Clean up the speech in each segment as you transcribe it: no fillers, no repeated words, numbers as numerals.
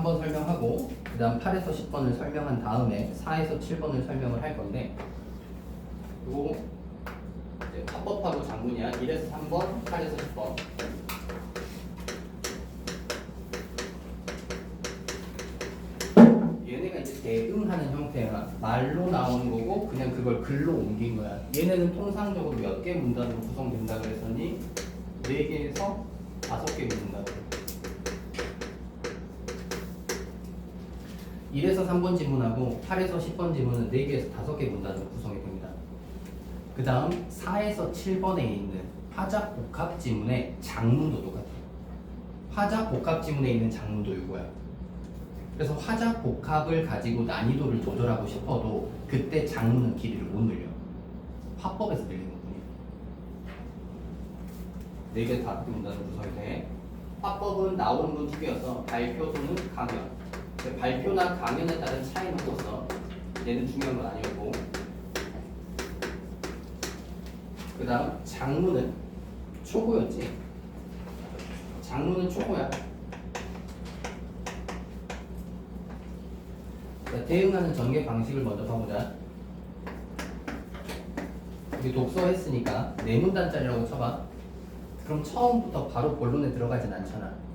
3번 설명하고 그 다음 8에서 10번을 설명한 다음에 4에서 7번을 설명을 할 건데 그리고 이제 화법하고 장문이야. 1에서 3번, 8에서 10번. 얘네가 이제 대응하는 형태야. 말로 나오는 거고 그냥 그걸 글로 옮긴 거야. 얘네는 통상적으로 몇 개 문단으로 구성된다 그랬더니 4개에서 5개 문단으로. 1에서 3번 지문하고 8에서 10번 지문은 4개에서 5개 문단으로 구성이 됩니다. 그 다음 4에서 7번에 있는 화작 복합 지문의 장문도 똑같아요. 화작 복합 지문에 있는 장문도 이거야. 그래서 화작 복합을 가지고 난이도를 조절하고 싶어도 그때 장문은 길이를 못 늘려. 화법에서 늘리는 뿐이야. 4개 다 문단으로 구성이 돼. 화법은 나오는 건 2개여서 발표 또는 강연. 발표나 강연에 따른 차이는 없어. 얘는 중요한 건 아니었고. 그 다음 장문은 초고였지. 장문은 초고야. 자, 대응하는 전개 방식을 먼저 봐보자. 우리 독서 했으니까 4문단짜리라고 쳐봐. 그럼 처음부터 바로 본론에 들어가진 않잖아.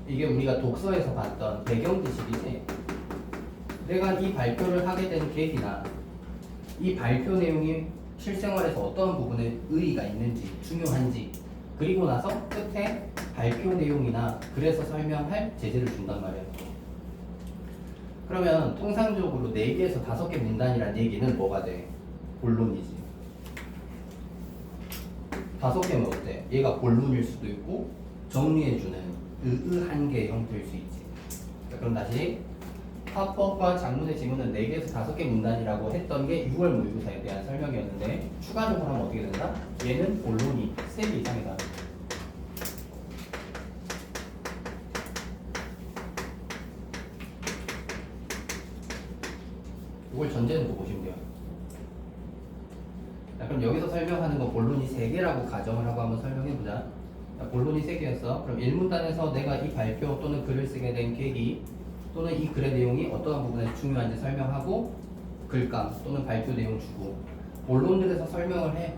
이게 우리가 독서에서 봤던 배경 지식이지. 내가 이 발표를 하게 된 계기나 이 발표 내용이 실생활에서 어떠한 부분에 의의가 있는지 중요한지 그리고 나서 끝에 발표 내용이나 글에서 설명할 제재를 준단 말이야. 그러면 통상적으로 4개에서 5개 문단이란 얘기는 뭐가 돼? 본론이지. 5개면 어때? 얘가 본론일 수도 있고 정리해주는 의한 개의 형태일 수 있지. 자, 그럼 다시 화법과 장문의 지문은 4개에서 5개 문단이라고 했던 게 6월 모의고사에 대한 설명이었는데 추가적으로 하면 어떻게 된다? 얘는 본론이 3개 이상이다. 이걸 전제는 또 보시면 돼요. 자, 그럼 여기서 설명하는 거 본론이 3개라고 가정을 하고 한번 설명해보자. 본론이 3개였어. 그럼 1문단에서 내가 이 발표 또는 글을 쓰게 된 계기 또는 이 글의 내용이 어떠한 부분에서 중요한지 설명하고 글감 또는 발표 내용 주고 본론들에서 설명을 해.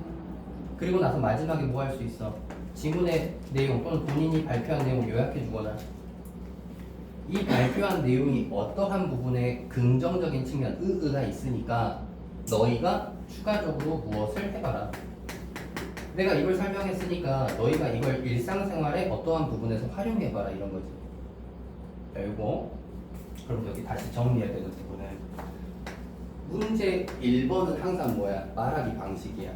그리고 나서 마지막에 뭐 할 수 있어? 지문의 내용 또는 본인이 발표한 내용을 요약해 주거나 이 발표한 내용이 어떠한 부분에 긍정적인 측면, 의의가 있으니까 너희가 추가적으로 무엇을 해봐라. 내가 이걸 설명했으니까 너희가 이걸 일상생활에 어떠한 부분에서 활용해봐라 이런 거지. 자, 이거 그럼 여기 다시 정리해야 되는 부분은 문제 1번은 항상 뭐야? 말하기 방식이야.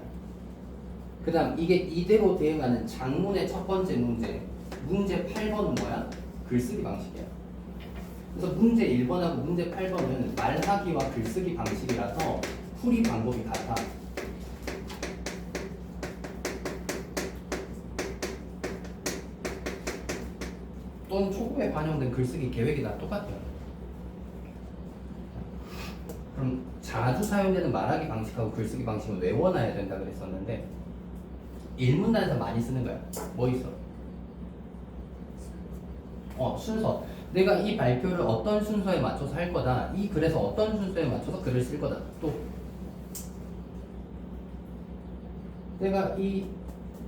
그 다음 이게 이대로 대응하는 장문의 첫 번째 문제 문제 8번은 뭐야? 글쓰기 방식이야. 그래서 문제 1번하고 문제 8번은 말하기와 글쓰기 방식이라서 풀이 방법이 같아. 또는 초급에 반영된 글쓰기 계획이 다 똑같아요. 그럼 자주 사용되는 말하기 방식하고 글쓰기 방식은 외워놔야 된다 그랬었는데 1문단에서 많이 쓰는 거야. 뭐 있어? 순서. 내가 이 발표를 어떤 순서에 맞춰서 할 거다. 이 글에서 어떤 순서에 맞춰서 글을 쓸 거다. 또 내가 이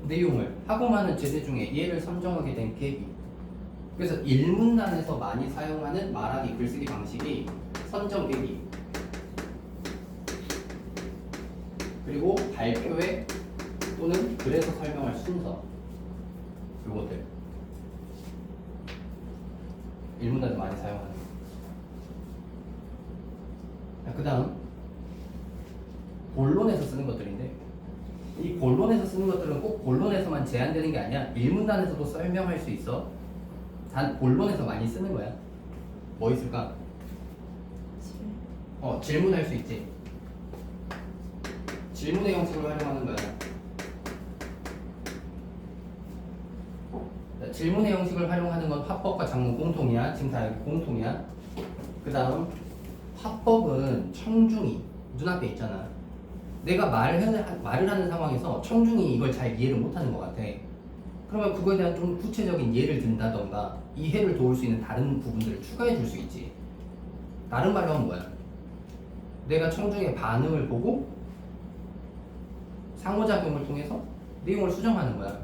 내용을 하고 많은 제재 중에 얘를 선정하게 된 계기. 그래서 1문단에서 많이 사용하는 말하기 글쓰기 방식이 선정 계기 그리고 발표회 또는 글에서 설명할 순서 요것들 1문단에서 많이 사용하는 그 다음 본론에서 쓰는 것들인데 이 본론에서 쓰는 것들은 꼭 본론에서만 제한되는 게 아니야. 1문단에서도 설명할 수 있어. 단 본론에서 많이 쓰는 거야. 뭐 있을까? 질문할 수 있지. 질문의 형식을 활용하는 거야. 자, 질문의 형식을 활용하는 건 화법과 장문 공통이야. 지금 다 여기 공통이야. 그 다음 화법은 청중이 눈앞에 있잖아. 내가 말을 하는 상황에서 청중이 이걸 잘 이해를 못하는 것 같아. 그러면 그거에 대한 좀 구체적인 예를 든다던가 이해를 도울 수 있는 다른 부분들을 추가해 줄 수 있지. 다른 말로 하면 뭐야? 내가 청중의 반응을 보고 상호작용을 통해서 내용을 수정하는 거야.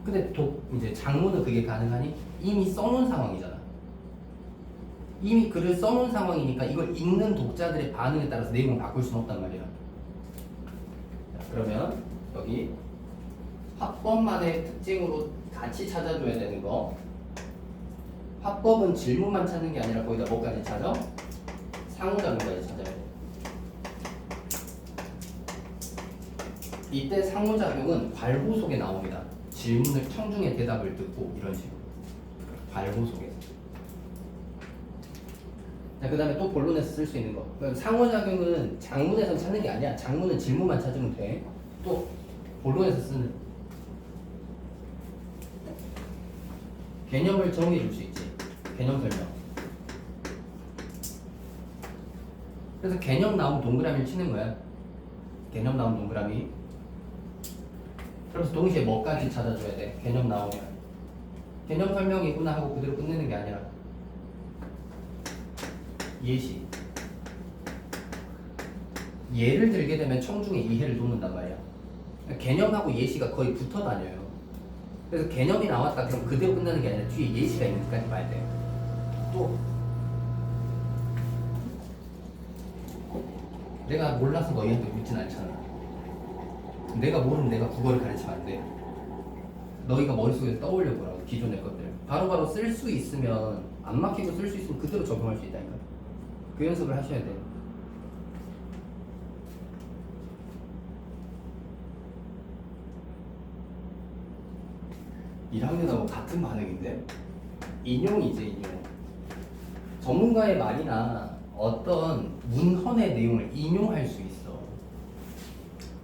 근데 이제 장문은 그게 가능하니? 이미 써놓은 상황이잖아. 이미 글을 써놓은 상황이니까 이걸 읽는 독자들의 반응에 따라서 내용을 바꿀 수는 없단 말이야. 자, 그러면 여기 화법만의 특징으로 같이 찾아줘야 되는 거. 화법은 질문만 찾는 게 아니라 거기다 뭐까지 찾아? 상호작용까지 찾아야 돼. 이때 상호작용은 괄호 속에 나옵니다. 질문을 청중의 대답을 듣고 이런 식으로 괄호 속에서. 자, 그 다음에 또 본론에서 쓸 수 있는 거. 그럼 상호작용은 장문에서 찾는 게 아니야. 장문은 질문만 찾으면 돼. 또 본론에서 쓰는 개념을 정의해 줄 수 있지. 개념 설명. 그래서 개념 나오면 동그라미를 치는 거야. 개념 나오면 동그라미. 그래서 동시에 뭐까지 찾아줘야 돼? 개념 나오면. 개념 설명이구나 하고 그대로 끝내는 게 아니라 예시. 예를 들게 되면 청중의 이해를 돕는단 말이야. 개념하고 예시가 거의 붙어 다녀요. 그래서 개념이 나왔다 그럼 그대로 끝나는 게 아니라 뒤에 예시가 있는지까지 봐야 돼요. 또 내가 몰라서 너희한테 묻진 않잖아. 내가 모르면 내가 국어를 가르치면 안 돼. 너희가 머릿속에서 떠올려 보라고. 기존의 것들 바로바로 쓸 수 있으면 안 막히고 쓸 수 있으면 그대로 적용할 수 있다니까. 그 연습을 하셔야 돼. (1학년하고) 같은 반응인데 인용이지. 인용. 전문가의 말이나 어떤 문헌의 내용을 인용할 수 있어.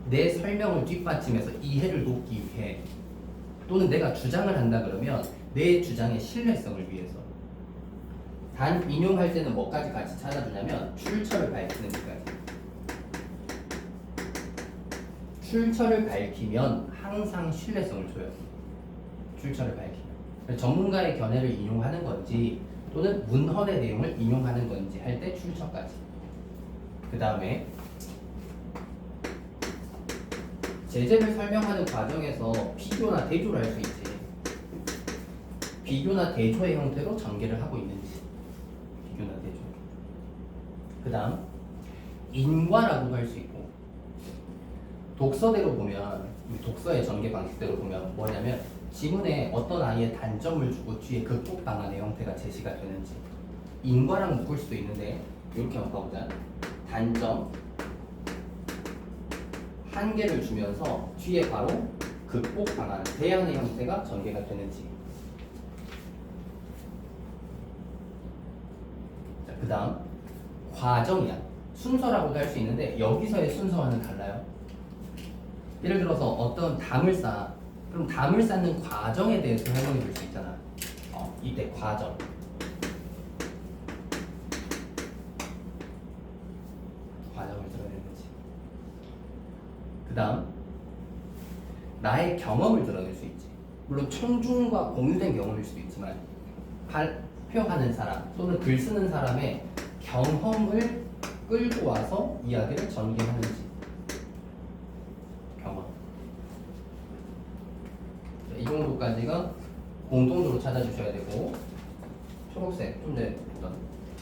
내 설명을 뒷받침해서 이해를 돕기 위해, 또는 내가 주장을 한다 그러면 내 주장의 신뢰성을 위해서. 단 인용할 때는 뭐까지 같이 찾아주냐면 출처를 밝히는 것까지. 출처를 밝히면 항상 신뢰성을 줘요. 출처를 밝히면. 전문가의 견해를 인용하는 건지 또는 문헌의 내용을 인용하는 건지 할 때 출처까지. 그 다음에 제재를 설명하는 과정에서 비교나 대조를 할 수 있지. 비교나 대조의 형태로 전개를 하고 있는지. 비교나 대조. 그 다음 인과라고도 할 수 있고, 독서대로 보면, 독서의 전개 방식대로 보면 뭐냐면 지문에 어떤 아이의 단점을 주고 뒤에 극복 방안의 형태가 제시가 되는지. 인과랑 묶을 수도 있는데 이렇게 한번 봐보자. 단점 한 개를 주면서 뒤에 바로 극복 방안, 대안의 형태가 전개가 되는지. 자, 그 다음 과정이야. 순서라고도 할 수 있는데 여기서의 순서와는 달라요. 예를 들어서 어떤 담을 쌓아. 그럼 담을 쌓는 과정에 대해서 설명해 줄 수 있잖아. 이때 과정. 과정을 드러내는 거지. 그 다음 나의 경험을 드러낼 수 있지. 물론 청중과 공유된 경험일 수도 있지만 발표하는 사람 또는 글 쓰는 사람의 경험을 끌고 와서 이야기를 전개하는지. 경험. 이 정도까지가 공통적으로 찾아주셔야 되고, 초록색 좀 전에 했던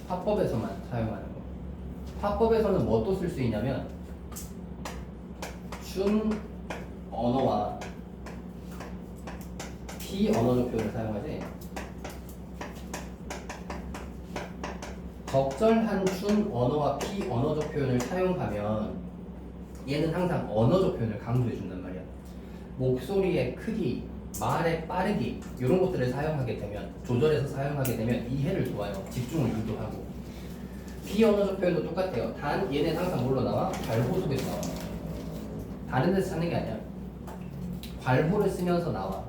화법에서만 사용하는 거. 화법에서는 뭐 또 쓸 수 있냐면 준 언어와 비언어적 표현을 사용하지. 적절한 준 언어와 비언어적 표현을 사용하면 얘는 항상 언어적 표현을 강조해 준단 말이야. 목소리의 크기, 말의 빠르기 이런 것들을 사용하게 되면, 조절해서 사용하게 되면 이해를 도와요. 집중을 유도하고. 비언어적 표현도 똑같아요. 단 얘는 항상 뭘로 나와? 괄호 속에서 나와. 다른 데서 찾는 게 아니야. 괄호를 쓰면서 나와.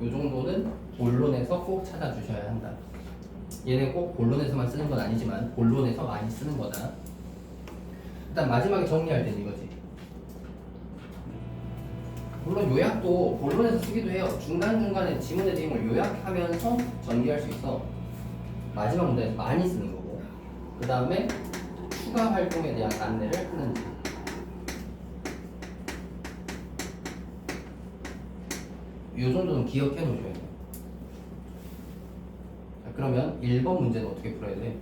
이 정도는 본론에서 꼭 찾아주셔야 한다. 얘는 꼭 본론에서만 쓰는 건 아니지만 본론에서 많이 쓰는 거다. 일단 마지막에 정리할 때는 이거지. 물론 요약도 본론에서 쓰기도 해요. 중간중간에 지문의 내용을 요약하면서 전개할 수 있어. 마지막 문제에서 많이 쓰는 거고. 그 다음에 추가 활동에 대한 안내를 하는지. 이 정도는 기억해 놓으셔야 돼요. 자, 그러면 1번 문제는 어떻게 풀어야 돼?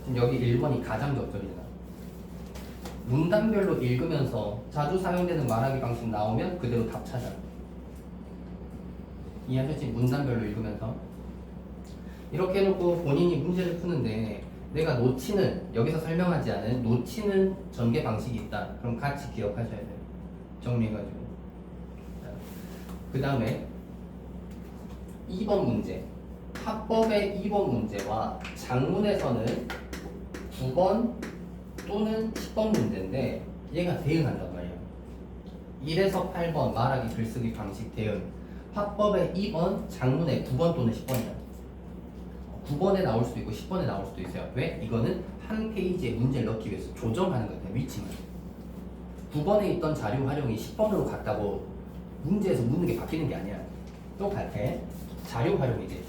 지금 여기 1번이 가장 적절이잖아. 문단별로 읽으면서 자주 사용되는 말하기 방식 나오면 그대로 답 찾아. 이해하셨지? 문단별로 읽으면서. 이렇게 해놓고 본인이 문제를 푸는데 내가 놓치는, 여기서 설명하지 않은 놓치는 전개 방식이 있다. 그럼 같이 기억하셔야 돼요. 정리해가지고. 그 다음에 2번 문제. 합법의 2번 문제와 장문에서는 9번 또는 10번 문제인데 얘가 대응한단 말이야. 1에서 8번 말하기 글쓰기 방식 대응. 합법의 2번, 장문의 9번 또는 10번이야. 9번에 나올 수도 있고 10번에 나올 수도 있어요. 왜? 이거는 한 페이지에 문제를 넣기 위해서 조정하는 거예요. 위치만. 9번에 있던 자료 활용이 10번으로 갔다고 문제에서 묻는 게 바뀌는 게 아니야. 똑같아. 자료 활용이지.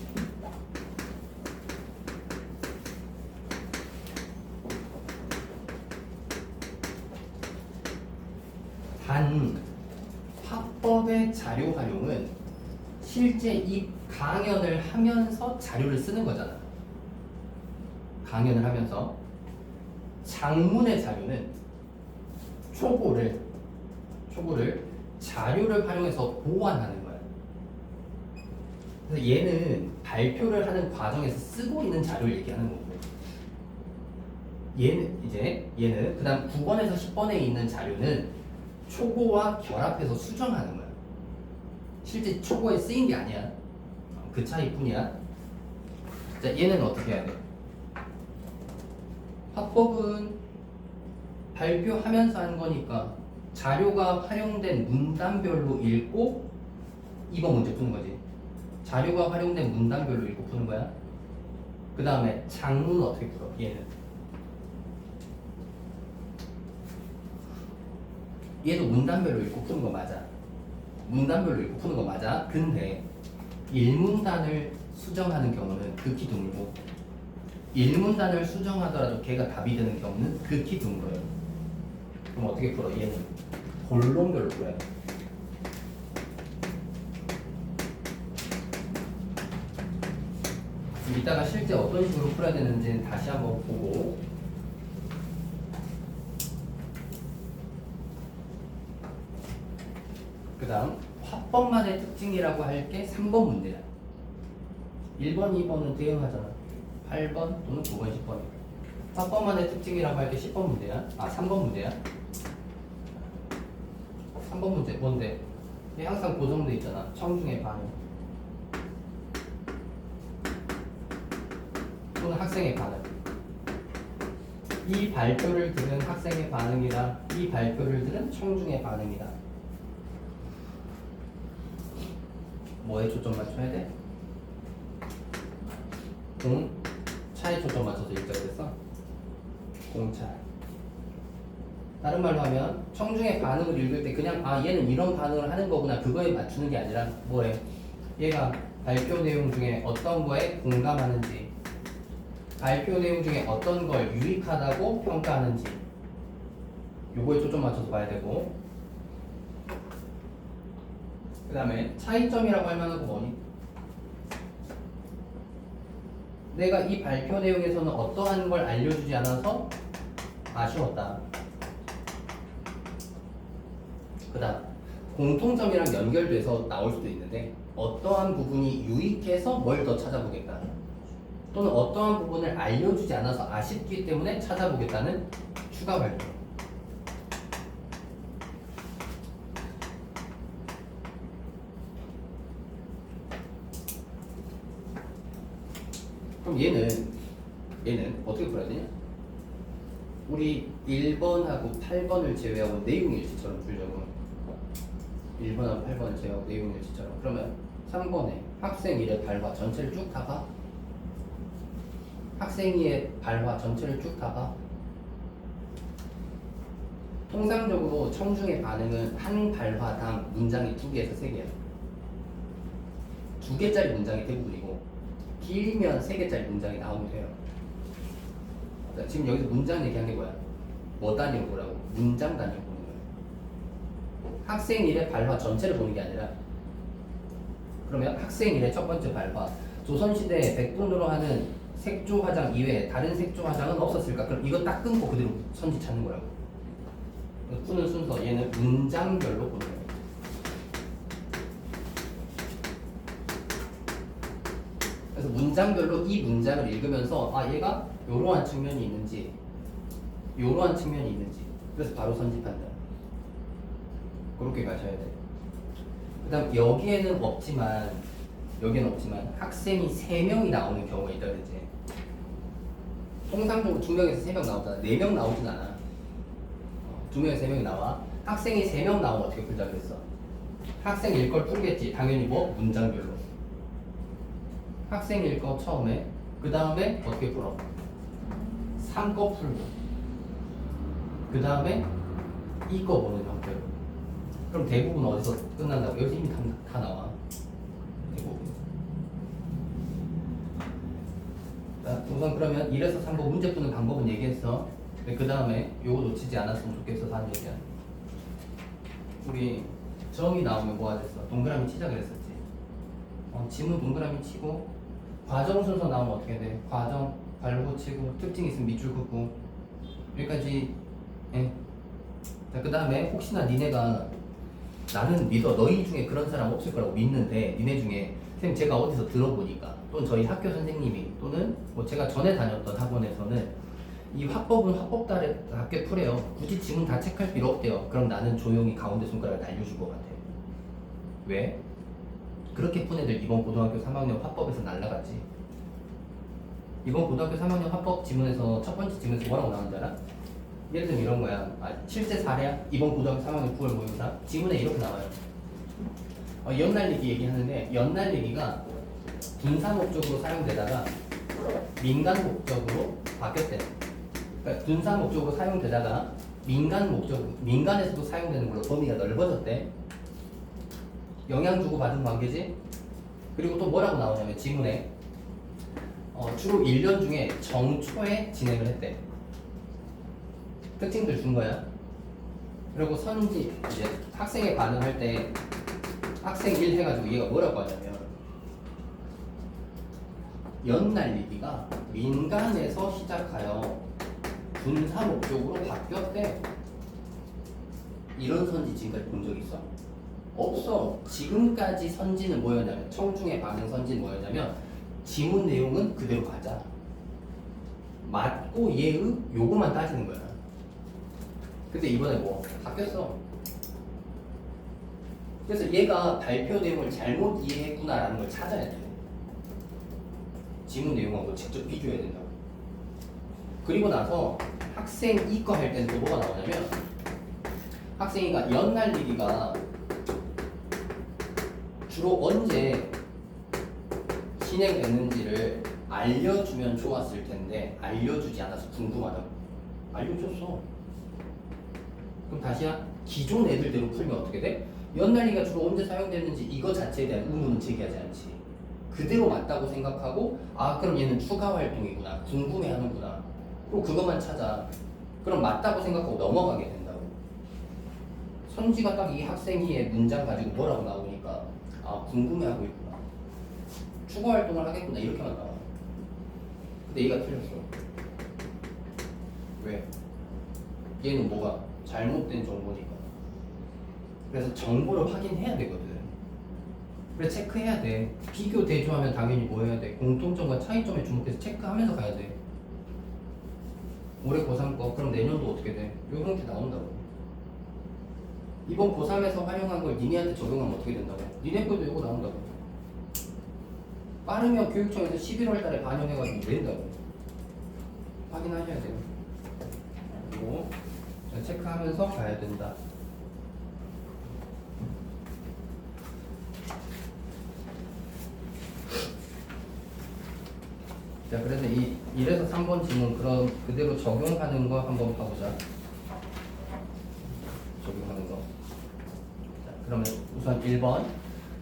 단 합법의 자료 활용은 실제 이 강연을 하면서 자료를 쓰는 거잖아. 강연을 하면서. 장문의 자료는 초고를 자료를 활용해서 보완하는 거야. 그래서 얘는 발표를 하는 과정에서 쓰고 있는 자료를 얘기하는 거고, 얘는 그다음 9번에서 10번에 있는 자료는 초고와 결합해서 수정하는 거야. 실제 초고에 쓰인 게 아니야. 그 차이뿐이야. 자, 얘는 어떻게 해야 돼? 합법은 발표하면서 하는 거니까 자료가 활용된 문단별로 읽고 2번 문제 푸는 거지. 자료가 활용된 문단별로 읽고 푸는 거야. 그 다음에 장문은 어떻게 풀어? 얘도 문단별로 읽고 푸는 거 맞아. 문단별로 읽고 푸는 거 맞아. 근데 1문단을 수정하는 경우는 극히 드물고 1문단을 수정하더라도 걔가 답이 되는 경우는 극히 드물어요. 그럼 어떻게 풀어? 얘는 본론별로 풀어야 돼. 이따가 실제 어떤 식으로 풀어야 되는지는 다시 한번 보고, 그 다음 화법만의 특징이라고 할 게 3번 문제야. 1번, 2번은 대응하잖아. 8번 또는 9번, 10번. 화법만의 특징이라고 할 게 10번 문제야. 3번 문제야. 3번 문제 뭔데? 얘 항상 고정돼 있잖아. 청중의 반응 또는 학생의 반응. 이 발표를 들은 학생의 반응이라 이 발표를 들은 청중의 반응이다. 뭐에 초점 맞춰야 돼? 공차에 초점 맞춰서 읽자고 했어? 공차. 다른 말로 하면 청중의 반응을 읽을 때 그냥 얘는 이런 반응을 하는 거구나 그거에 맞추는 게 아니라 뭐해? 얘가 발표 내용 중에 어떤 거에 공감하는지, 발표 내용 중에 어떤 걸 유익하다고 평가하는지 요거에 초점 맞춰서 봐야 되고, 그 다음에 차이점이라고 할 만한 거 뭐니? 내가 이 발표 내용에서는 어떠한 걸 알려주지 않아서 아쉬웠다. 그 다음 공통점이랑 연결돼서 나올 수도 있는데 어떠한 부분이 유익해서 뭘 더 찾아보겠다, 또는 어떠한 부분을 알려주지 않아서 아쉽기 때문에 찾아보겠다는 추가 발표. 그럼 얘는 어떻게 풀어야 되냐? 우리 1번하고 8번을 제외하고 내용일치처럼 풀려고. 1번하고 8번을 제외하고 내용일치처럼. 그러면 3번에 학생 1의 발화 전체를 쭉 다 봐. 학생 2의 발화 전체를 쭉 다 봐. 통상적으로 청중의 반응은 한 발화당 문장이 2개에서 3개야. 2개짜리 문장이 대부분이고 길면 3개짜리 문장이 나오면 돼요. 자, 지금 여기서 문장 얘기한 게 뭐야? 뭐 단위로 보라고? 문장 단위로 보는 거야. 학생 일의 발화 전체를 보는 게 아니라 그러면 학생 일의 첫 번째 발화 조선시대에 백분으로 하는 색조 화장 이외에 다른 색조 화장은 없었을까? 그럼 이거 딱 끊고 그대로 선지 찾는 거라고. 푸는 순서 얘는 문장별로 보는 거예요. 그래서 문장별로 이 문장을 읽으면서 아 얘가 이러한 측면이 있는지 이러한 측면이 있는지 그래서 바로 선집한다. 그렇게 가셔야 돼. 그다음 여기에는 없지만 학생이 3명이 나오는 경우가 있다 그랬지. 통상적으로 2명에서 3명 나오잖아. 4명 나오진 않아. 2명에서 3명이 나와. 학생이 3명 나오면 어떻게 풀자 그랬어? 학생일 걸 풀겠지. 당연히 뭐? 문장별로. 학생일 거 처음에 그 다음에 어떻게 풀어? 3거 풀고 그 다음에 이거 보는 형태로. 그럼 대부분 어디서 끝난다고? 여기 이미 다 나와. 대부분. 자, 우선 그러면 1에서 3번 문제 푸는 방법은 얘기했어. 그 다음에 요거 놓치지 않았으면 좋겠어서 하는 얘기야. 우리 정이 나오면 뭐 하겠어? 동그라미 치자 그랬었지. 지문 동그라미 치고 과정 순서 나오면 어떻게 돼? 과정 발로 치고 특징 있으면 밑줄 긋고 여기까지. 예. 자, 그 다음에 혹시나 니네가 나는 믿어 너희 중에 그런 사람 없을 거라고 믿는데 니네 중에 선생님 제가 어디서 들어보니까 또는 저희 학교 선생님이 또는 뭐 제가 전에 다녔던 학원에서는 이 화법은 화법답게 풀어요. 굳이 지문 다 체크할 필요 없대요. 그럼 나는 조용히 가운데 손가락을 날려줄 것 같아. 왜? 그렇게 푼 애들 이번 고등학교 3학년 화법에서 날라갔지. 이번 고등학교 3학년 화법 지문에서 첫 번째 지문에서 뭐라고 나오는 줄 알아? 예를 들면 이런 거야. 실제 사례야? 이번 고등학교 3학년 9월 모의고사 지문에 이렇게 나와요. 연날리기 얘기하는데 연날리기가 분사 목적으로 사용되다가 민간 목적으로 바뀌었대. 그러니까 분사 목적으로 사용되다가 민간에서도 사용되는 걸로 범위가 넓어졌대. 영향 주고 받은 관계지. 그리고 또 뭐라고 나오냐면 지문에 주로 1년 중에 정초에 진행을 했대. 특징들 준 거야. 그리고 선지 이제 학생의 반응할 때 학생 1 해가지고 얘가 뭐라고 하냐면 연날리기가 민간에서 시작하여 분사 목적으로 바뀌었대. 이런 선지 지금까지 본 적 있어? 없어. 지금까지 선지는 뭐였냐면 청중의 반응 선지는 뭐였냐면 지문 내용은 그대로 가자. 맞고 예의 요거만 따지는 거야. 근데 이번에 뭐 바뀌었어. 그래서 얘가 발표 내용을 잘못 이해했구나라는 걸 찾아야 돼. 지문 내용하고 직접 비교해야 된다고. 그리고 나서 학생 이과 할 때는 또 뭐가 나오냐면 학생이가 연날리기가 주로 언제 진행됐는지를 알려주면 좋았을 텐데 알려주지 않아서 궁금하다고. 알려줬어. 그럼 다시야 기존 애들대로 풀면 어떻게 돼? 연날리기가 주로 언제 사용됐는지 이거 자체에 대한 의문은 제기하지 않지. 그대로 맞다고 생각하고 아 그럼 얘는 추가 활동이구나 궁금해하는구나. 그리고 그것만 찾아. 그럼 맞다고 생각하고 넘어가게 된다고. 선지가 딱 이 학생이의 문장 가지고 뭐라고 나오니까 아 궁금해하고 있구나. 추가 활동을 하겠구나 이렇게만 나와. 근데 얘가 틀렸어. 왜? 얘는 뭐가? 잘못된 정보니까. 그래서 정보를 확인해야 되거든. 그래 체크해야 돼. 비교 대조하면 당연히 뭐 해야 돼? 공통점과 차이점에 주목해서 체크하면서 가야 돼. 올해 고3 거 그럼 내년도 어떻게 돼? 요 형태 나온다고. 이번 고3에서 활용한 걸 니네한테 적용하면 어떻게 된다고? 니네 거도 이거 나온다고. 빠르면 교육청에서 11월 달에 반영해가지고 낸다고. 확인하셔야 돼요. 그리고 체크하면서 가야 된다. 자, 그래서 이 1에서 3번 질문 그럼 그대로 적용하는 거 한번 봐보자. 적용하는 거. 자, 그러면 우선 1번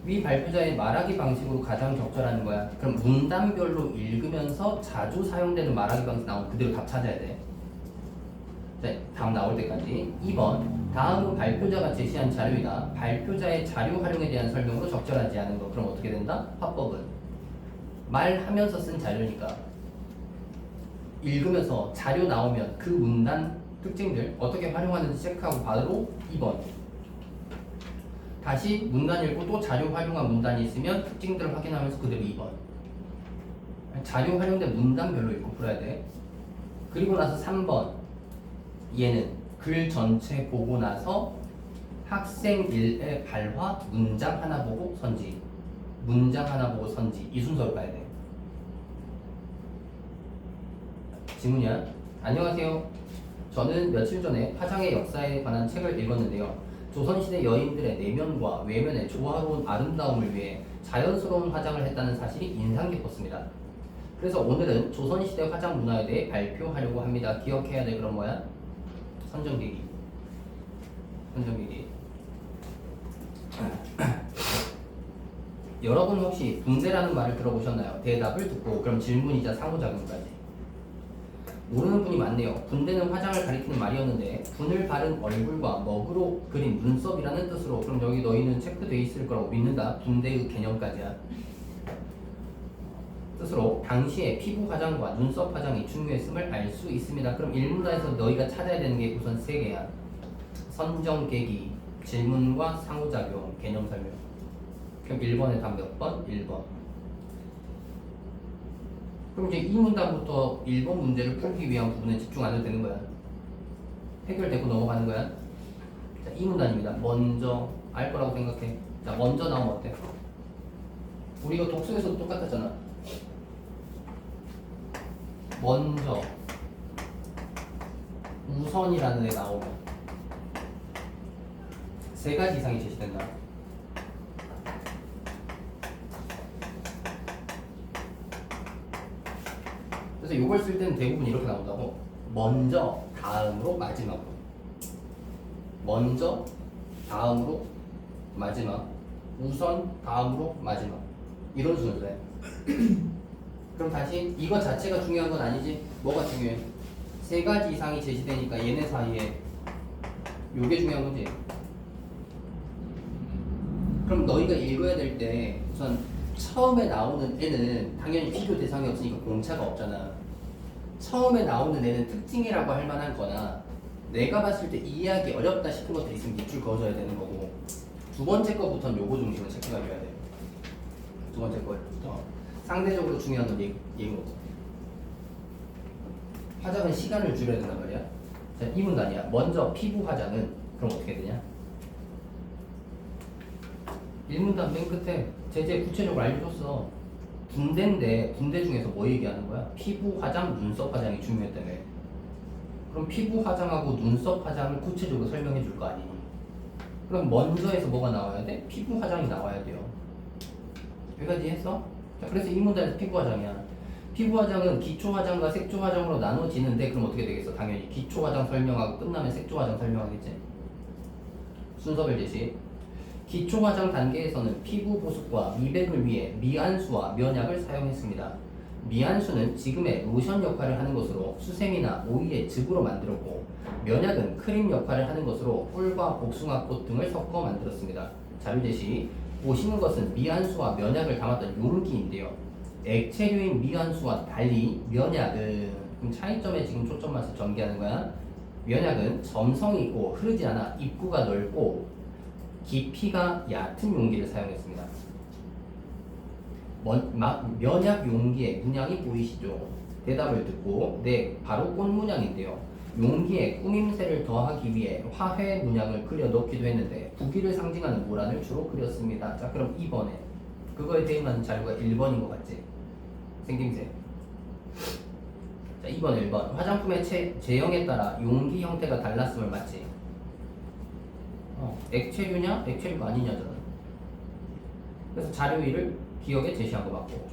위 발표자의 말하기 방식으로 가장 적절한 거야. 그럼 문단별로 읽으면서 자주 사용되는 말하기 방식 나오면 그대로 답 찾아야 돼. 자, 답 나올 때까지. 2번 다음은 발표자가 제시한 자료이다. 발표자의 자료 활용에 대한 설명으로 적절하지 않은 거. 그럼 어떻게 된다? 화법은 말하면서 쓴 자료니까 읽으면서 자료 나오면 그 문단 특징들 어떻게 활용하는지 체크하고 바로 2번. 다시 문단 읽고 또 자료 활용한 문단이 있으면 특징들을 확인하면서 그대로 2번. 자료 활용된 문단별로 읽고 풀어야 돼. 그리고 나서 3번. 얘는 글 전체 보고 나서 학생 1의 발화 문장 하나 보고 선지. 문장 하나 보고 선지. 이 순서로 가야 돼. 질문이야. 안녕하세요. 저는 며칠 전에 화장의 역사에 관한 책을 읽었는데요. 조선시대 여인들의 내면과 외면의 조화로운 아름다움을 위해 자연스러운 화장을 했다는 사실이 인상 깊었습니다. 그래서 오늘은 조선시대 화장 문화에 대해 발표하려고 합니다. 기억해야 될 그런 뭐야? 선정기기. 선정기기. 여러분 혹시 분대라는 말을 들어보셨나요? 대답을 듣고 그럼 질문이자 상호작용까지. 모르는 분이 많네요. 분대는 화장을 가리키는 말이었는데 분을 바른 얼굴과 먹으로 그린 눈썹이라는 뜻으로. 그럼 여기 너희는 체크돼 있을 거라고 믿는다. 분대의 개념까지야. 뜻으로 당시에 피부 화장과 눈썹 화장이 중요했음을 알 수 있습니다. 그럼 1문단에서 너희가 찾아야 되는 게 우선 3개야. 선정, 계기, 질문과 상호작용, 개념 설명. 그럼 1번에 답 몇 번? 1번. 그럼 이제 이 문단부터 1번 문제를 풀기 위한 부분에 집중 안 해도 되는 거야. 해결되고 넘어가는 거야. 자, 이 문단입니다. 먼저 알 거라고 생각해. 자, 먼저 나오면 어때? 우리 이거 독서에서도 똑같았잖아. 먼저 우선이라는 애 나오면 3가지 이상이 제시된다. 그래서 이걸 쓸 때는 대부분 이렇게 나온다고. 먼저, 다음으로, 마지막으로. 먼저, 다음으로, 마지막. 우선, 다음으로, 마지막. 이런 순서야. 그럼 다시 이거 자체가 중요한 건 아니지. 뭐가 중요해? 3가지 이상이 제시되니까 얘네 사이에 요게 중요한 거지. 그럼 너희가 읽어야 될 때 우선 처음에 나오는 애는 당연히 비교 대상이 없으니까 공차가 없잖아. 처음에 나오는 애는 특징이라고 할 만한 거나 내가 봤을 때 이해하기 어렵다 싶은 것들이 있으면 밑줄 그어줘야 되는 거고, 두 번째 거부터는 요거 중심으로 체크가 돼야 돼. 두 번째 거부터 상대적으로 중요한 건 얘인 거고. 화장은 시간을 줄여야 된단 말이야. 자, 이 문단이야. 먼저 피부 화장은 그럼 어떻게 되냐? 1문단 맨 끝에 제재 구체적으로 알려줬어. 분대인데 분대 중에서 뭐 얘기하는 거야? 피부 화장, 눈썹 화장이 중요했다며. 그럼 피부 화장하고 눈썹 화장을 구체적으로 설명해 줄 거 아니니? 그럼 먼저에서 뭐가 나와야 돼? 피부 화장이 나와야 돼요. 여기까지 했어? 자, 그래서 이 문단에서 피부 화장이야. 피부 화장은 기초 화장과 색조 화장으로 나눠지는데 그럼 어떻게 되겠어? 당연히 기초 화장 설명하고 끝나면 색조 화장 설명하겠지? 순서별 제시. 기초 화장 단계에서는 피부 보습과 미백을 위해 미안수와 면약을 사용했습니다. 미안수는 지금의 로션 역할을 하는 것으로 수세미나 오이의 즙으로 만들었고, 면약은 크림 역할을 하는 것으로 꿀과 복숭아꽃 등을 섞어 만들었습니다. 자료 제시. 보시는 것은 미안수와 면약을 담았던 용기인데요. 액체류인 미안수와 달리 면약은, 그럼 차이점에 지금 초점 맞춰 전개하는 거야. 면약은 점성이 있고 흐르지 않아 입구가 넓고 깊이가 얕은 용기를 사용했습니다. 면약 용기의 문양이 보이시죠? 대답을 듣고 네, 바로 꽃 문양인데요. 용기에 꾸밈새를 더하기 위해 화훼 문양을 그려 넣기도 했는데 부귀를 상징하는 모란을 주로 그렸습니다. 자, 그럼 2번에 그거에 대응하는 자료가 1번인 것 같지? 생김새. 자, 2번 1번 화장품의 제형에 따라 용기 형태가 달랐음을 맞지? 액체류냐 액체류가 아니냐잖아. 그래서 자료 1을 기억에 제시한 거 맞고,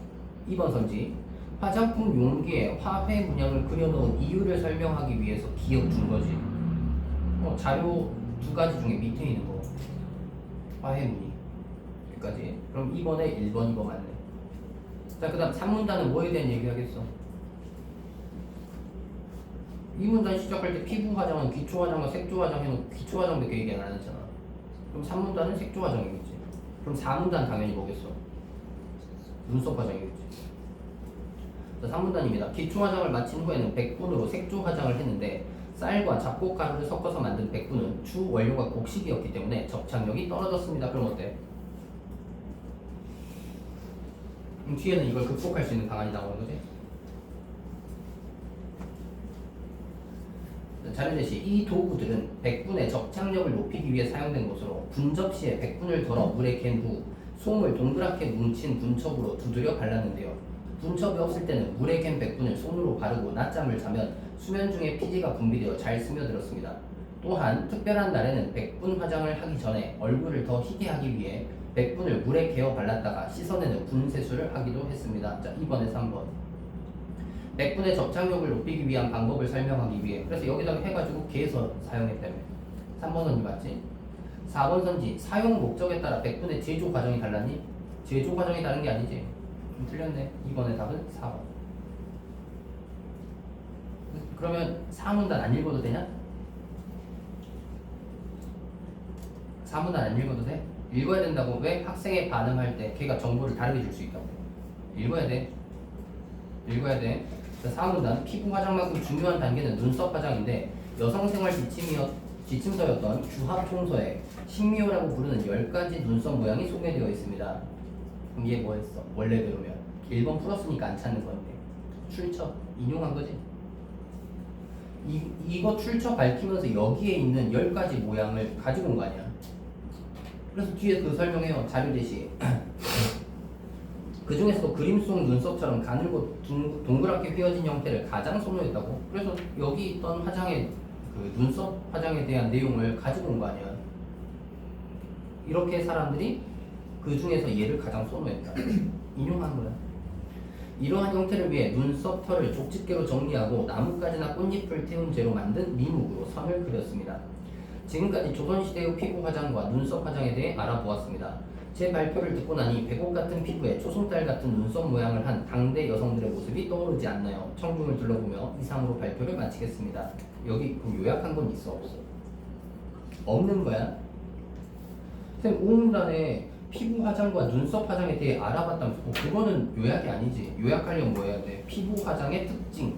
2번 선지. 화장품 용기에 화훼 문양을 그려놓은 이유를 설명하기 위해서 기억 준 거지. 자료 두 가지 중에 밑에 있는 거 화해 무늬 여기까지. 그럼 2번에 1번 이거 맞네. 자, 그 다음 3문단은 뭐에 대한 얘기 하겠어? 이 문단 시작할 때 피부 화장은 기초 화장과 색조 화장 해놓고 기초 화장밖에 얘기 안 했잖아. 그럼 3문단은 색조 화장이겠지. 그럼 4문단 당연히 뭐겠어? 눈썹 화장이겠지. 자, 3문단입니다. 기초 화장을 마친 후에는 백분으로 색조 화장을 했는데 쌀과 잡곡가루를 섞어서 만든 백분은 주 원료가 곡식이었기 때문에 접착력이 떨어졌습니다. 그럼 어때? 뒤에는 이걸 극복할 수 있는 방안이 나오는 거지. 자료 제시. 이 도구들은 백분의 접착력을 높이기 위해 사용된 것으로 분접 시에 백분을 덜어 물에 갠 후 솜을 동그랗게 뭉친 분첩으로 두드려 발랐는데요. 분첩이 없을 때는 물에 갠 백분을 손으로 바르고 낮잠을 자면 수면 중에 피지가 분비되어 잘 스며들었습니다. 또한 특별한 날에는 백분 화장을 하기 전에 얼굴을 더 희게 하기 위해 백분을 물에 개어 발랐다가 씻어내는 분세수를 하기도 했습니다. 자, 2번에 3번. 백분의 접착력을 높이기 위한 방법을 설명하기 위해, 그래서 여기다가 해가지고 개에서 사용했다며. 3번 선지 맞지? 4번 선지. 사용 목적에 따라 백분의 제조 과정이 달랐니? 제조 과정이 다른 게 아니지. 좀 틀렸네. 2번의 답은 4번. 그러면 4문단 안 읽어도 되냐? 4문단 안 읽어도 돼? 읽어야 된다고. 왜? 학생의 반응할 때 걔가 정보를 다르게 줄 수 있다고. 읽어야 돼. 읽어야 돼. 4문단. 피부 화장만큼 중요한 단계는 눈썹 화장인데 여성생활 지침서였던 주합총서에 신미호라고 부르는 10가지 눈썹 모양이 소개되어 있습니다. 그럼 얘 뭐 했어? 원래대로면 1번 풀었으니까 안 찾는 건데 출처 인용한 거지. 이거 출처 밝히면서 여기에 있는 10가지 모양을 가지고 온 거 아니야. 그래서 뒤에 그 설명해요. 자료 제시. 그 중에서도 그림 속 눈썹처럼 가늘고 동그랗게 휘어진 형태를 가장 선호했다고. 그래서 여기 있던 화장의 그 눈썹 화장에 대한 내용을 가지고 온 거 아니야. 이렇게 사람들이 그 중에서 얘를 가장 선호했다. 인용한 거야. 이러한 형태를 위해 눈썹 털을 족집게로 정리하고 나뭇가지나 꽃잎을 태운 재로 만든 미묵으로 선을 그렸습니다. 지금까지 조선시대의 피부 화장과 눈썹 화장에 대해 알아보았습니다. 제 발표를 듣고 나니 백옥 같은 피부에 초승달 같은 눈썹 모양을 한 당대 여성들의 모습이 떠오르지 않나요? 청중을 둘러보며 이상으로 발표를 마치겠습니다. 여기 그 요약한 건 있어 없어? 없는 거야? 선생님 5문단에 피부 화장과 눈썹 화장에 대해 알아봤다면서 그거는 요약이 아니지. 요약하려면 뭐 해야 돼? 피부 화장의 특징,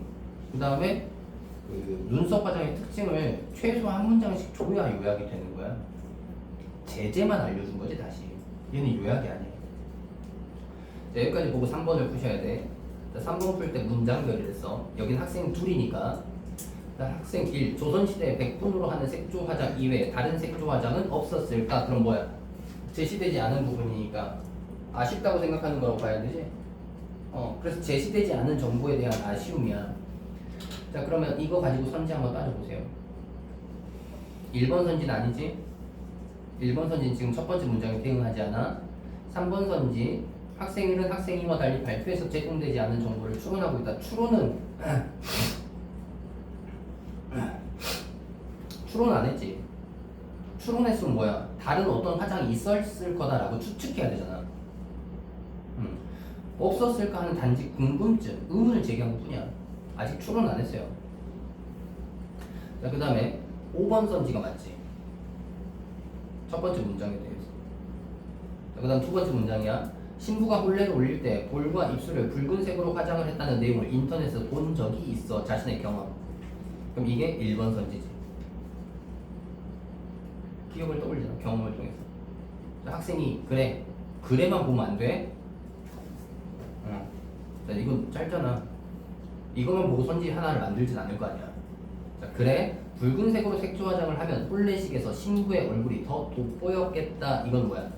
그 다음에 그 눈썹 화장의 특징을 최소 한 문장씩 줘야 요약이 되는 거야. 제재만 알려준 거지 다시. 얘는 요약이 아니야. 자, 여기까지 보고 3번을 푸셔야 돼. 자, 3번 풀 때 문장별을 했어. 여긴 학생 둘이니까. 자, 학생 1. 조선시대에 백분으로 하는 색조 화장 이외에 다른 색조 화장은 없었을까? 그럼 뭐야? 제시되지 않은 부분이니까 아쉽다고 생각하는 거라고 봐야 되지? 그래서 제시되지 않은 정보에 대한 아쉬움이야. 자, 그러면 이거 가지고 선지 한번 따져보세요. 1번 선지는 아니지? 1번 선지는 지금 첫 번째 문장에 대응하지 않아. 3번 선지. 학생 1은 학생 2와 달리 발표에서 제공되지 않은 정보를 추론하고 있다. 추론은 추론 안 했지? 추론했으면 뭐야? 다른 어떤 화장이 있었을 거다라고 추측해야 되잖아. 없었을까 하는 단지 궁금증, 의문을 제기한 것 뿐이야. 아직 추론 안 했어요. 자, 그 다음에 5번 선지가 맞지? 첫 번째 문장에 대해서. 자, 그 다음 두 번째 문장이야. 신부가 혼례를 올릴 때 볼과 입술을 붉은색으로 화장을 했다는 내용을 인터넷에서 본 적이 있어. 자신의 경험. 그럼 이게 1번 선지지. 기억을 떠올리잖아. 경험을 통해서. 자, 학생이 그래만 보면 안 돼. 자, 이건 짧잖아. 이거만 보고 선지 하나를 만들진 않을 거 아니야. 자, 그래 붉은색으로 색조 화장을 하면 혼례식에서 신부의 얼굴이 더 돋보였겠다. 이건 뭐야?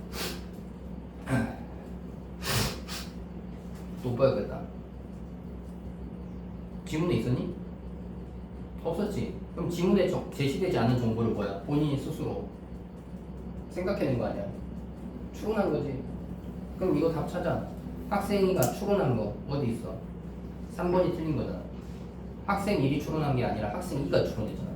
돋보였겠다. 지문에 있었니? 없었지. 그럼 지문에 제시되지 않은 정보를 뭐야? 본인이 스스로 생각해낸 거 아니야? 추론한 거지. 그럼 이거 답 찾아. 학생이가 추론한 거 어디 있어? 3번이 틀린 거잖아. 학생 1이 추론한 게 아니라 학생 2가 추론했잖아.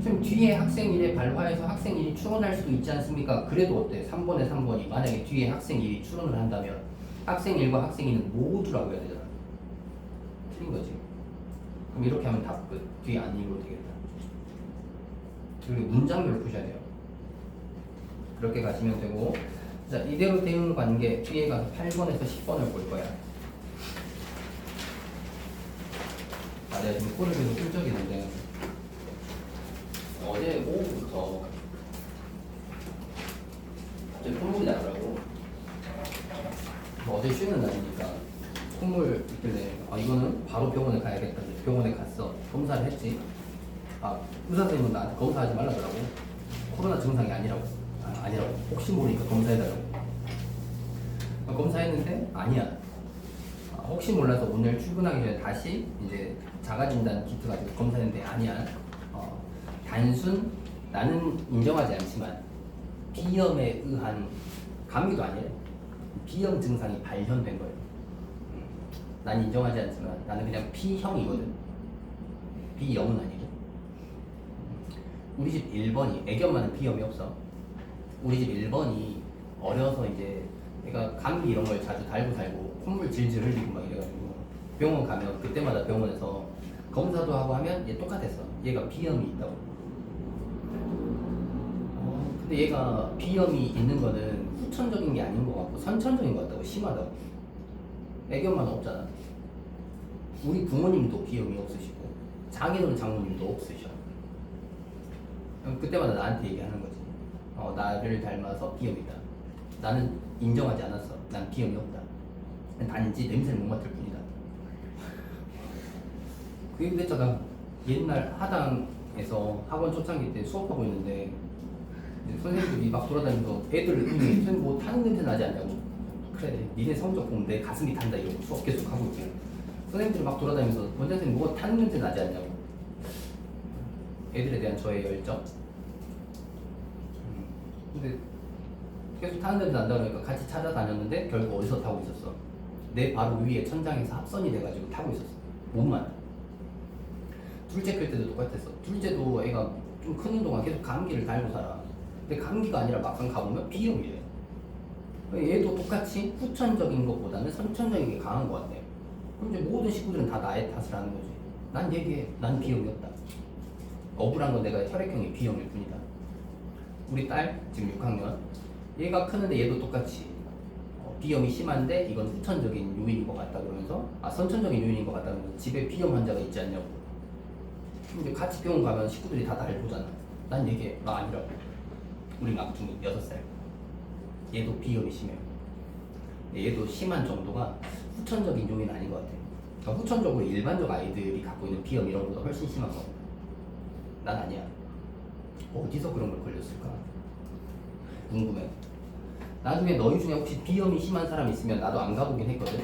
지금 뒤에 학생 1에 발화해서 학생 1이 추론할 수도 있지 않습니까? 그래도 어때? 3번에 3번이 만약에 뒤에 학생 1이 추론을 한다면 학생 1과 학생 2는 모두라고 해야 되잖아. 틀린 거지. 그럼 이렇게 하면 답 끝. 뒤에 안 읽어도 되겠다. 그리고 문장별로 푸셔야 돼요. 그렇게 가시면 되고, 자, 이대로 대응 관계 뒤에 가서 8번에서 10번을 볼 거야. 아, 내가 지금 코를 계속 풀 적이 있는데 어제 오후부터 갑자기 콧물이 나더라고. 어제 쉬는 날이니까 콧물 있길래 이거는 바로 병원에 가야겠다. 병원에 갔어. 검사를 했지. 의사 선생님은 나한테 검사하지 말라더라고. 코로나 증상이 아니라고. 아니라고. 혹시 모르니까 검사해달라고. 검사했는데 아니야. 혹시 몰라서 오늘 출근하기 전에 다시 이제 자가진단 키트 가지고 검사했는데 아니야. 단순 나는 인정하지 않지만 비염에 의한 감기도 아니래. 비염 증상이 발현된 거예요. 난 인정하지 않지만 나는 그냥 B형이거든. B형은 아니고. 우리 집 1번이 애기 엄마는 비염이 없어. 우리 집 1번이 어려서 이제 얘가 감기 이런 걸 자주 달고 살고 콧물 질질 흘리고 막 이래가지고 병원 가면 그때마다 병원에서 검사도 하고 하면 얘 똑같았어. 얘가 비염이 있다고. 근데 얘가 비염이 있는 거는 후천적인 게 아닌 것 같고 선천적인 것 같다고. 심하다고. 애기 엄마는 없잖아. 우리 부모님도 비염이 없으시고 장인어른 장모님도 없으셔. 그때마다 나한테 얘기하는 거지. 나를 닮아서 비염이 있다. 나는 인정하지 않았어. 난 비염이 없다. 단지 냄새를 못 맡을 뿐이다. 그게 그랬잖아. 옛날 하당에서 학원 초창기 때 수업하고 있는데 선생님들이 막 돌아다니면서 애들 선생님 뭐 타는 냄새 나지 않냐고. 그래, 니네 성적 보면 내 가슴이 탄다 이러고 수업 계속 하고 있고. 선생님들이 막 돌아다니면서 원장 선생님 뭐 타는 냄새 나지 않냐고. 애들에 대한 저의 열정. 근데 계속 타는 냄새 난다 그러니까 같이 찾아다녔는데 결국 어디서 타고 있었어? 내 바로 위에 천장에서 합선이 돼가지고 타고 있었어. 몸만. 둘째 클 때도 똑같았어. 둘째도 애가 좀 크는 동안 계속 감기를 달고 살아. 근데 감기가 아니라 막상 가보면 비염이래. 얘도 똑같이 후천적인 것보다는 선천적인 게 강한 것 같아. 그럼 이제 모든 식구들은 다 나의 탓을 하는 거지. 난 얘기해. 난 비염이 없다. 억울한 건 내가 혈액형이 B형일 뿐이다. 우리 딸 지금 6학년. 얘가 크는데 얘도 똑같이 비염이 심한데 이건 후천적인 요인인 것 같다 그러면서 선천적인 요인인 것 같다 그러면서 집에 비염 환자가 있지 않냐고. 근데 같이 병원 가면 식구들이 다 날 보잖아. 난 얘기해. 아니라고. 우리 막둥이 6살. 얘도 비염이 심해요. 얘도 심한 정도가 후천적인 요인은 아닌 것 같아. 그러니까 후천적으로 일반적 아이들이 갖고 있는 비염 이런 것보다 훨씬 심한 거. 난 아니야. 어디서 그런 걸 걸렸을까? 궁금해. 나중에 너희 중에 혹시 비염이 심한 사람 있으면 나도 안 가보긴 했거든.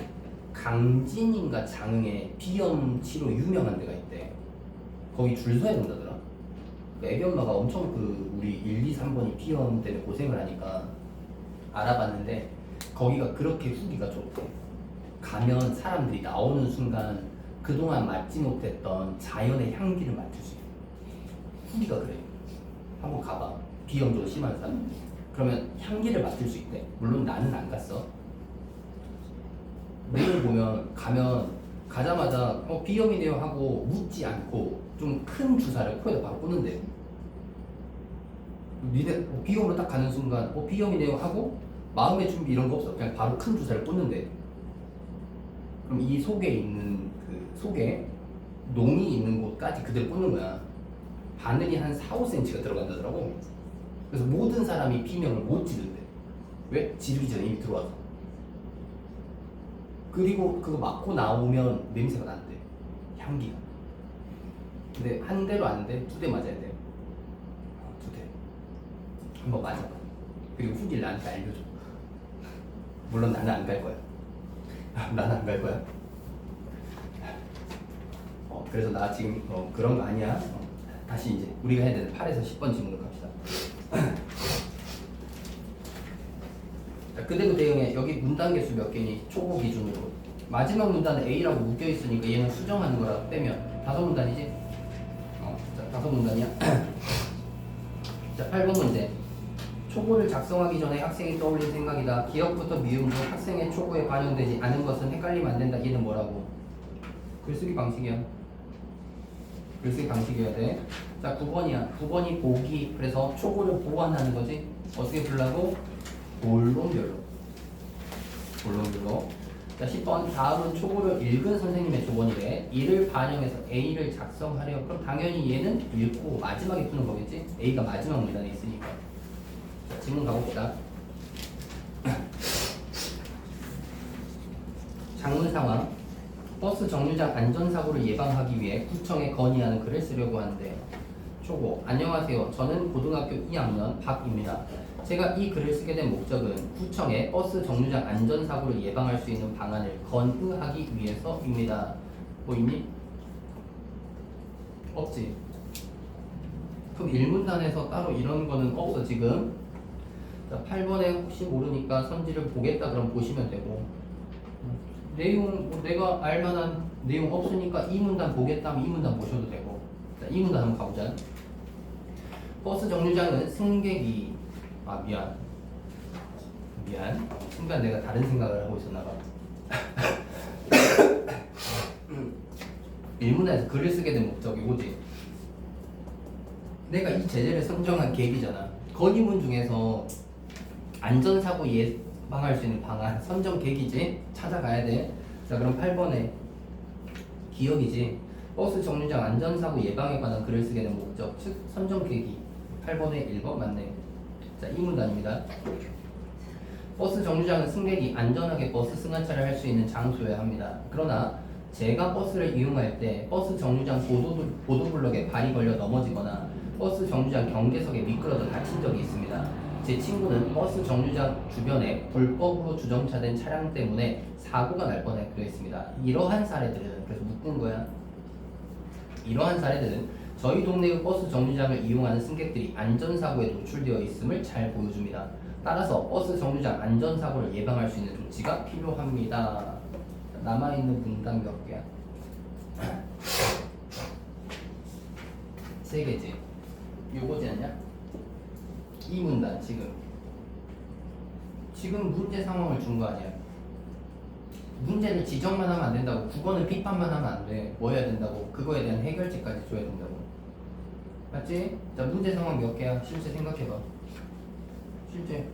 강진인가 장흥에 비염 치료 유명한 데가 있대. 거기 줄 서야 된다더라. 애기 엄마가 엄청 우리 1, 2, 3번이 비염 때문에 고생을 하니까 알아봤는데 거기가 그렇게 후기가 좋대. 가면 사람들이 나오는 순간 그동안 맡지 못했던 자연의 향기를 맡을 수 있어. 후기가 그래. 한번 가봐. 비염 좀 심한 사람. 그러면 향기를 맡을 수 있대. 물론 나는 안 갔어. 내일 보면 가면 가자마자 비염이네요 하고 묻지 않고 좀 큰 주사를 코에다 바로 꽂는데 니네 비염으로 딱 가는 순간 비염이네요 하고 마음의 준비 이런 거 없어. 그냥 바로 큰 주사를 꽂는데 그럼 이 속에 있는 속에 농이 있는 곳까지 그대로 꽂는 거야. 바늘이 한 4, 5cm가 들어간다더라고. 그래서 모든 사람이 비명을 못 지른대. 왜? 지르기 전에 이미 들어와서. 그리고 그거 맞고 나오면 냄새가 난대. 향기가. 근데 한 대로 안 돼. 2대 맞아야 돼. 2대. 한번 맞아봐. 그리고 후기를 나한테 알려줘. 물론 나는 안 갈 거야. 나는 안 갈 거야. 그래서 나 지금 그런 거 아니야. 다시 이제 우리가 해야 되는 8에서 10번 질문으로 갑시다. 자, 그대로 대응해. 여기 문단 개수 몇 개니? 초보 기준으로. 마지막 문단은 A라고 묶여 있으니까 얘는 수정하는 거라 빼면 5문단이지? 자, 다섯 문단이야. 자, 8번 문제. 초고를 작성하기 전에 학생이 떠올린 생각이다. 기억부터 미음으로 학생의 초고에 반영되지 않은 것은 헷갈리면 안 된다. 얘는 뭐라고? 글쓰기 방식이야. 글쓰기 방식이어야 돼. 자, 9번이야. 9번이 보기. 그래서 초고를 보완하는 거지. 어떻게 부르라고? 본론별로. 본론별로. 자, 10번. 다음은 초고를 읽은 선생님의 조언이래. 이를 반영해서 A를 작성하려. 그럼 당연히 얘는 읽고 마지막에 푸는 거겠지? A가 마지막 문단에 있으니까. 자, 질문 가봅시다. 장문 상황. 버스 정류장 안전사고를 예방하기 위해 구청에 건의하는 글을 쓰려고 하는데요. 초고. 안녕하세요. 저는 고등학교 2학년 박입니다. 제가 이 글을 쓰게 된 목적은 구청에 버스 정류장 안전사고를 예방할 수 있는 방안을 건의하기 위해서입니다. 보이니? 없지? 그럼 1문단에서 따로 이런 거는 없어 지금. 자, 8번에 혹시 모르니까 선지를 보겠다 그럼 보시면 되고, 내용 내가 알만한 내용 없으니까 이 문단 보겠다 하면 이 문단 보셔도 되고. 자, 이 문단 한번 가보자. 버스 정류장은 승객이 미안 순간 내가 다른 생각을 하고 있었나 봐. 1문단에서 글을 쓰게 된 목적이 뭐지? 내가 이 제재를 선정한 계기잖아. 건의문 중에서 안전사고 예방할 수 있는 방안 선정 계기지? 찾아가야 돼. 자, 그럼 8번에 기억이지. 버스 정류장 안전사고 예방에 관한 글을 쓰게 된 목적, 즉 선정 계기. 8번에 1번 맞네. 자, 이 문단입니다. 버스 정류장은 승객이 안전하게 버스 승하차를 할 수 있는 장소여야 합니다. 그러나 제가 버스를 이용할 때 버스 정류장 보도블럭에 발이 걸려 넘어지거나 버스 정류장 경계석에 미끄러져 다친 적이 있습니다. 제 친구는 버스 정류장 주변에 불법으로 주정차된 차량 때문에 사고가 날 뻔하기도 했습니다. 이러한 사례들은, 그래서 묶은 거야. 이러한 사례들은 저희 동네의 버스 정류장을 이용하는 승객들이 안전사고에 노출되어 있음을 잘 보여줍니다. 따라서 버스 정류장 안전사고를 예방할 수 있는 조치가 필요합니다. 남아있는 문단 몇 개야? 3개지. 요거지 않냐? 이 문단 지금 문제 상황을 준 거 아니야? 문제를 지적만 하면 안 된다고. 국어는 비판만 하면 안 돼. 뭐 해야 된다고? 그거에 대한 해결책까지 줘야 된다고. 맞지? 자, 문제 상황 몇 개야? 실제 생각해봐. 실제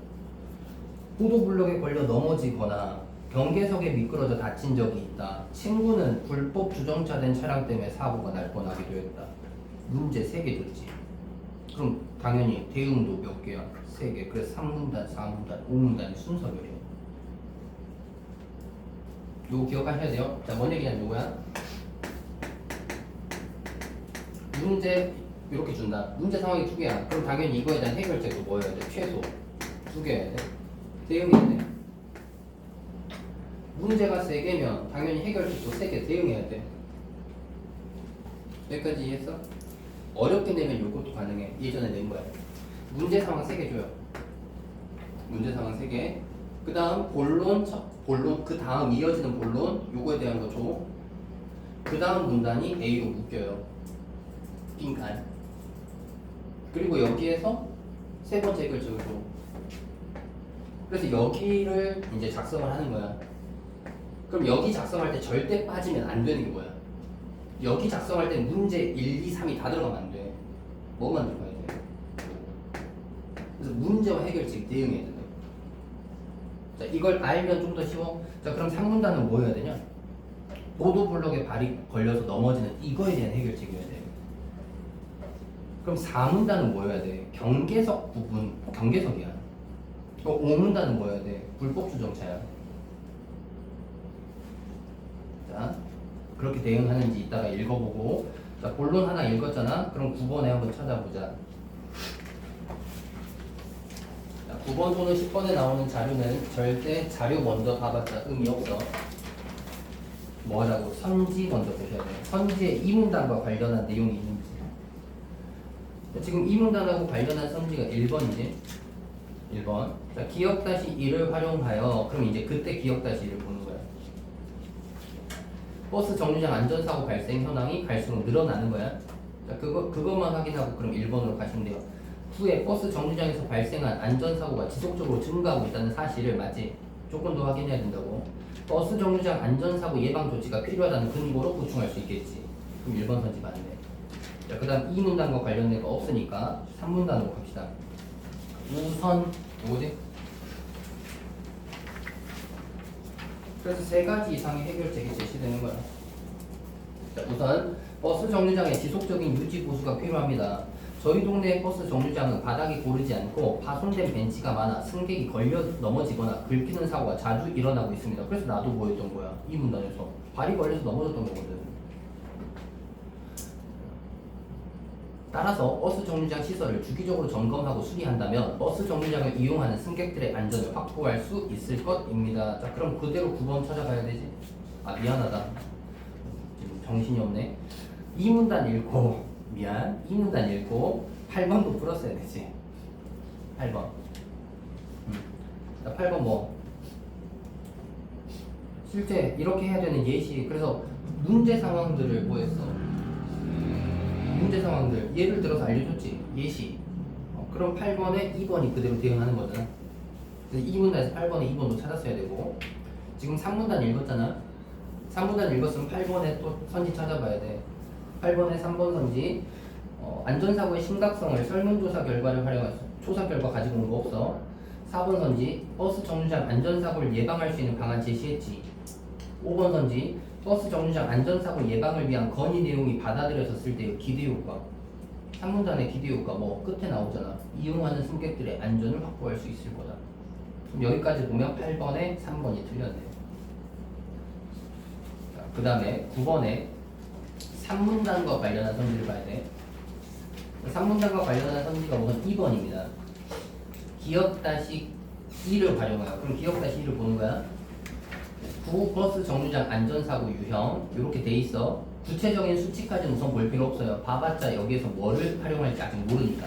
보도블럭에 걸려 넘어지거나 경계석에 미끄러져 다친 적이 있다. 친구는 불법 주정차된 차량 때문에 사고가 날 뻔하기도 했다. 문제 3개 줬지. 그럼 당연히 대응도 몇 개야? 3개. 그래서 3문단, 4문단, 5문단이 순서별이야. 요거 기억하셔야 돼요. 자, 뭔 얘기냐면 요거야. 문제 이렇게 준다. 문제 상황이 2개야. 그럼 당연히 이거에 대한 해결책도 뭐여야 돼? 최소 2개여야 돼. 대응해야 돼. 문제가 3개면 당연히 해결책도 3개 대응해야 돼. 여기까지 이해했어? 어렵게 내면 요것도 가능해. 예전에 낸 거야. 문제 상황 3개 줘요. 문제 상황 3개. 그 다음 본론, 그 다음 이어지는 본론, 요거에 대한 거 줘. 그 다음 문단이 A로 묶여요. 빈칸. 그리고 여기에서 3번째 해결책을 줘. 그래서 여기를 이제 작성을 하는 거야. 그럼 여기 작성할 때 절대 빠지면 안 되는 거야. 여기 작성할 때 문제 1, 2, 3이 다 들어가면 안 돼. 뭐만 들어가야 돼? 그래서 문제와 해결책 대응해야 된다. 자, 이걸 알면 좀 더 쉬워. 자, 그럼 3문단은 뭐 해야 되냐? 보도블럭에 발이 걸려서 넘어지는 이거에 대한 해결책이어야 돼. 그럼 4문단은 뭐 해야 돼? 경계석 부분, 경계석이야. 5문단은 뭐 해야 돼? 불법 주정차야. 자, 그렇게 대응하는지 이따가 읽어보고. 자, 본론 하나 읽었잖아. 그럼 9번에 한번 찾아보자. 9번 또는 10번에 나오는 자료는 절대 자료 먼저 봐봤자 의미 없어. 뭐 하라고? 선지 먼저 보셔야 돼요. 선지에 이 문단과 관련한 내용이 있는지. 지금 이 문단하고 관련한 선지가 1번이지. 1번. 자, 기억-1을 활용하여. 그럼 이제 그때 기억-1을 보는 거야. 버스 정류장 안전사고 발생 현황이 갈수록 늘어나는 거야. 자, 그것만 확인하고 그럼 1번으로 가시면 돼요. 후에 버스 정류장에서 발생한 안전사고가 지속적으로 증가하고 있다는 사실을 맞지? 조금 더 확인해야 된다고. 버스 정류장 안전사고 예방 조치가 필요하다는 근거로 보충할 수 있겠지. 그럼 1번 선지 맞네. 자, 그 다음 2문단과 관련된 거 없으니까 3문단으로 갑시다. 우선 뭐지? 그래서 세 가지 이상의 해결책이 제시되는 거야. 자, 우선 버스 정류장의 지속적인 유지 보수가 필요합니다. 저희 동네 버스 정류장은 바닥이 고르지 않고 파손된 벤치가 많아 승객이 걸려 넘어지거나 긁히는 사고가 자주 일어나고 있습니다. 그래서 나도 뭐였던 거야? 이 문단에서 발이 걸려서 넘어졌던 거거든. 따라서 버스 정류장 시설을 주기적으로 점검하고 수리한다면 버스 정류장을 이용하는 승객들의 안전을 확보할 수 있을 것입니다. 자, 그럼 그대로 9번 찾아가야 되지? 아, 미안하다. 지금 정신이 없네. 이 문단 읽고 미안. 이 문단 읽고 8번도 풀었어야 되지. 8번. 자, 8번 뭐? 실제 이렇게 해야 되는 예시. 그래서 문제 상황들을 뭐 했어? 문제 상황들 예를 들어서 알려줬지. 예시. 그럼 8번에 2번이 그대로 대응하는 거잖아. 그래서 2문단에서 8번에 2번도 찾았어야 되고, 지금 3문단 읽었잖아. 3문단 읽었으면 8번에 또 선지 찾아봐야 돼. 8번에 3번 선지. 안전사고의 심각성을 설문조사 결과를 활용해서 조사 결과 가지고 온 거 없어. 4번 선지. 버스 정류장 안전사고를 예방할 수 있는 방안 제시했지. 5번 선지. 버스 정류장 안전사고 예방을 위한 건의 내용이 받아들여졌을 때의 기대효과. 3문단의 기대효과 뭐 끝에 나오잖아. 이용하는 승객들의 안전을 확보할 수 있을 거다. 그럼 여기까지 보면 8번에 3번이 틀렸네요. 그 다음에 9번에 3문단과 관련한 선지를 봐야 돼. 3문단과 관련한 선지가 우선 2번입니다. 기억-2를 활용하여. 그럼 기억-2를 보는 거야. 구 버스 정류장 안전사고 유형 이렇게 돼 있어. 구체적인 수치까지는 우선 볼 필요 없어요. 봐봤자 여기에서 뭐를 활용할지 아직 모르니까.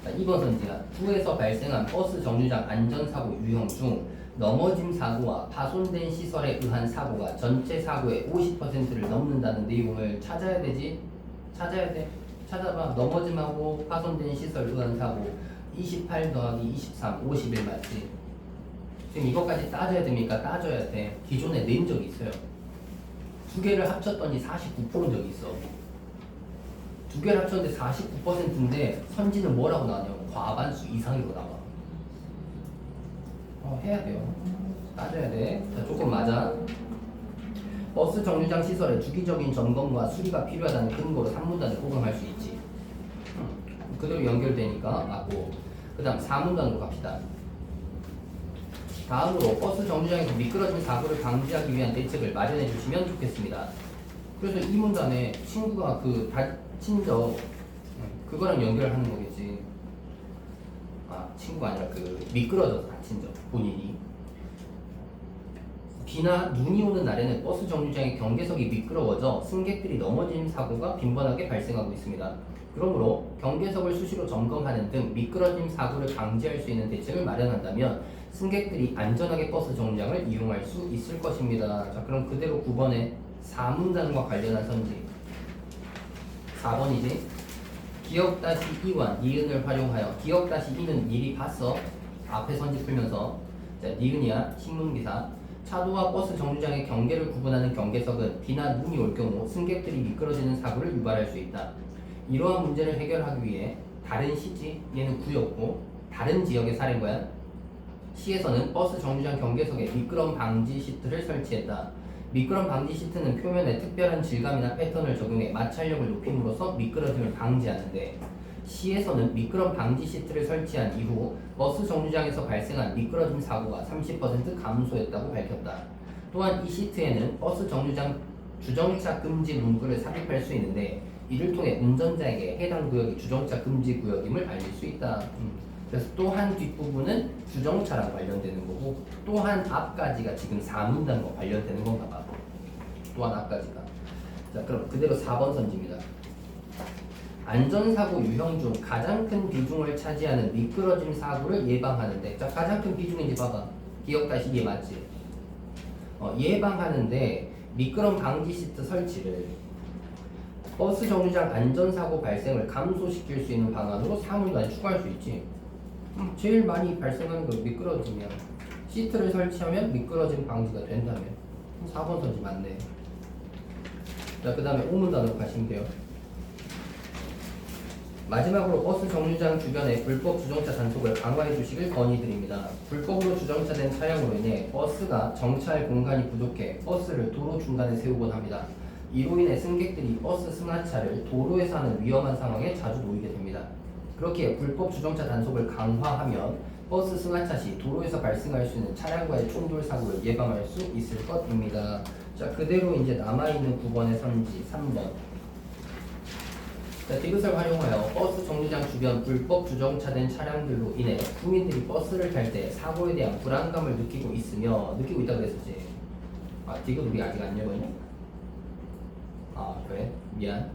자, 2번 선지야. 구에서 발생한 버스 정류장 안전사고 유형 중 넘어짐 사고와 파손된 시설에 의한 사고가 전체 사고의 50%를 넘는다는 내용을 찾아야 되지. 찾아야 돼. 찾아봐. 넘어짐하고 파손된 시설에 의한 사고 28 더하기 23 51 맞지? 지금 이것까지 따져야 됩니까? 따져야 돼. 기존에 낸 적이 있어요. 두 개를 합쳤더니 49%인 적이 있어. 두 개를 합쳤는데 49%인데 선지는 뭐라고 나왔냐면 과반수 이상으로 나와. 해야 돼요. 따져야 돼. 자, 조금 맞아. 버스 정류장 시설의 주기적인 점검과 수리가 필요하다는 근거로 3문단을 포함할 수 있지. 그대로 연결되니까 맞고. 그 다음 4문단으로 갑시다. 다음으로 버스 정류장에서 미끄러진 사고를 방지하기 위한 대책을 마련해 주시면 좋겠습니다. 그래서 이 문단에 친구가 그 다친 적 그거랑 연결하는 거겠지. 아, 친구가 아니라 그 미끄러져서 다친 적 본인이. 비나 눈이 오는 날에는 버스 정류장의 경계석이 미끄러워져 승객들이 넘어짐 사고가 빈번하게 발생하고 있습니다. 그러므로 경계석을 수시로 점검하는 등 미끄러짐 사고를 방지할 수 있는 대책을 마련한다면 승객들이 안전하게 버스 정류장을 이용할 수 있을 것입니다. 자, 그럼 그대로 9번에 4문단과 관련한 선지 4번이지. 기억-2와 니은을 활용하여. 기억-2는 미리 봤어. 앞에 선지 풀면서. 자, 니은이야 신문기사. 차도와 버스 정류장의 경계를 구분하는 경계석은 비나 눈이 올 경우 승객들이 미끄러지는 사고를 유발할 수 있다. 이러한 문제를 해결하기 위해 다른 시지, 얘는 구였고 다른 지역의 사례인 거야. 시에서는 버스 정류장 경계석에 미끄럼 방지 시트를 설치했다. 미끄럼 방지 시트는 표면에 특별한 질감이나 패턴을 적용해 마찰력을 높임으로써 미끄러짐을 방지하는데, 시에서는 미끄럼 방지 시트를 설치한 이후 버스 정류장에서 발생한 미끄러짐 사고가 30% 감소했다고 밝혔다. 또한 이 시트에는 버스 정류장 주정차 금지 문구를 삽입할 수 있는데 이를 통해 운전자에게 해당 구역이 주정차 금지 구역임을 알릴 수 있다. 그래서 또한 뒷부분은 주정차랑 관련되는 거고 또한 앞까지가 지금 4문단과 관련되는 건가 봐. 또한 앞까지가. 자, 그럼 그대로 4번 선지입니다. 안전사고 유형 중 가장 큰 비중을 차지하는 미끄러짐 사고를 예방하는데, 자, 가장 큰 비중인지 봐봐. 기억-2 맞지? 예방하는데 미끄럼 방지 시트 설치를 버스 정류장 안전사고 발생을 감소시킬 수 있는 방안으로 사물관을 추가할 수 있지. 제일 많이 발생하는 거 미끄러짐이야. 시트를 설치하면 미끄러짐 방지가 된다면 4번 선지 맞네. 자, 그 다음에 5문 단어로 가시면 돼요. 마지막으로 버스 정류장 주변에 불법 주정차 단속을 강화해 주시길 건의드립니다. 불법으로 주정차된 차량으로 인해 버스가 정차할 공간이 부족해 버스를 도로 중간에 세우곤 합니다. 이로 인해 승객들이 버스 승하차를 도로에서 하는 위험한 상황에 자주 놓이게 됩니다. 그렇기에 불법 주정차 단속을 강화하면 버스 승하차 시 도로에서 발생할 수 있는 차량과의 충돌 사고를 예방할 수 있을 것입니다. 자, 그대로 이제 남아있는 9번의 선지 3번. 자, 디귿을 활용하여 버스 정류장 주변 불법 주정차된 차량들로 인해 국민들이 버스를 탈 때 사고에 대한 불안감을 느끼고 있다 그랬었지. 아, 디귿 우리 아직 안 읽었냐? 아, 그래? 미안.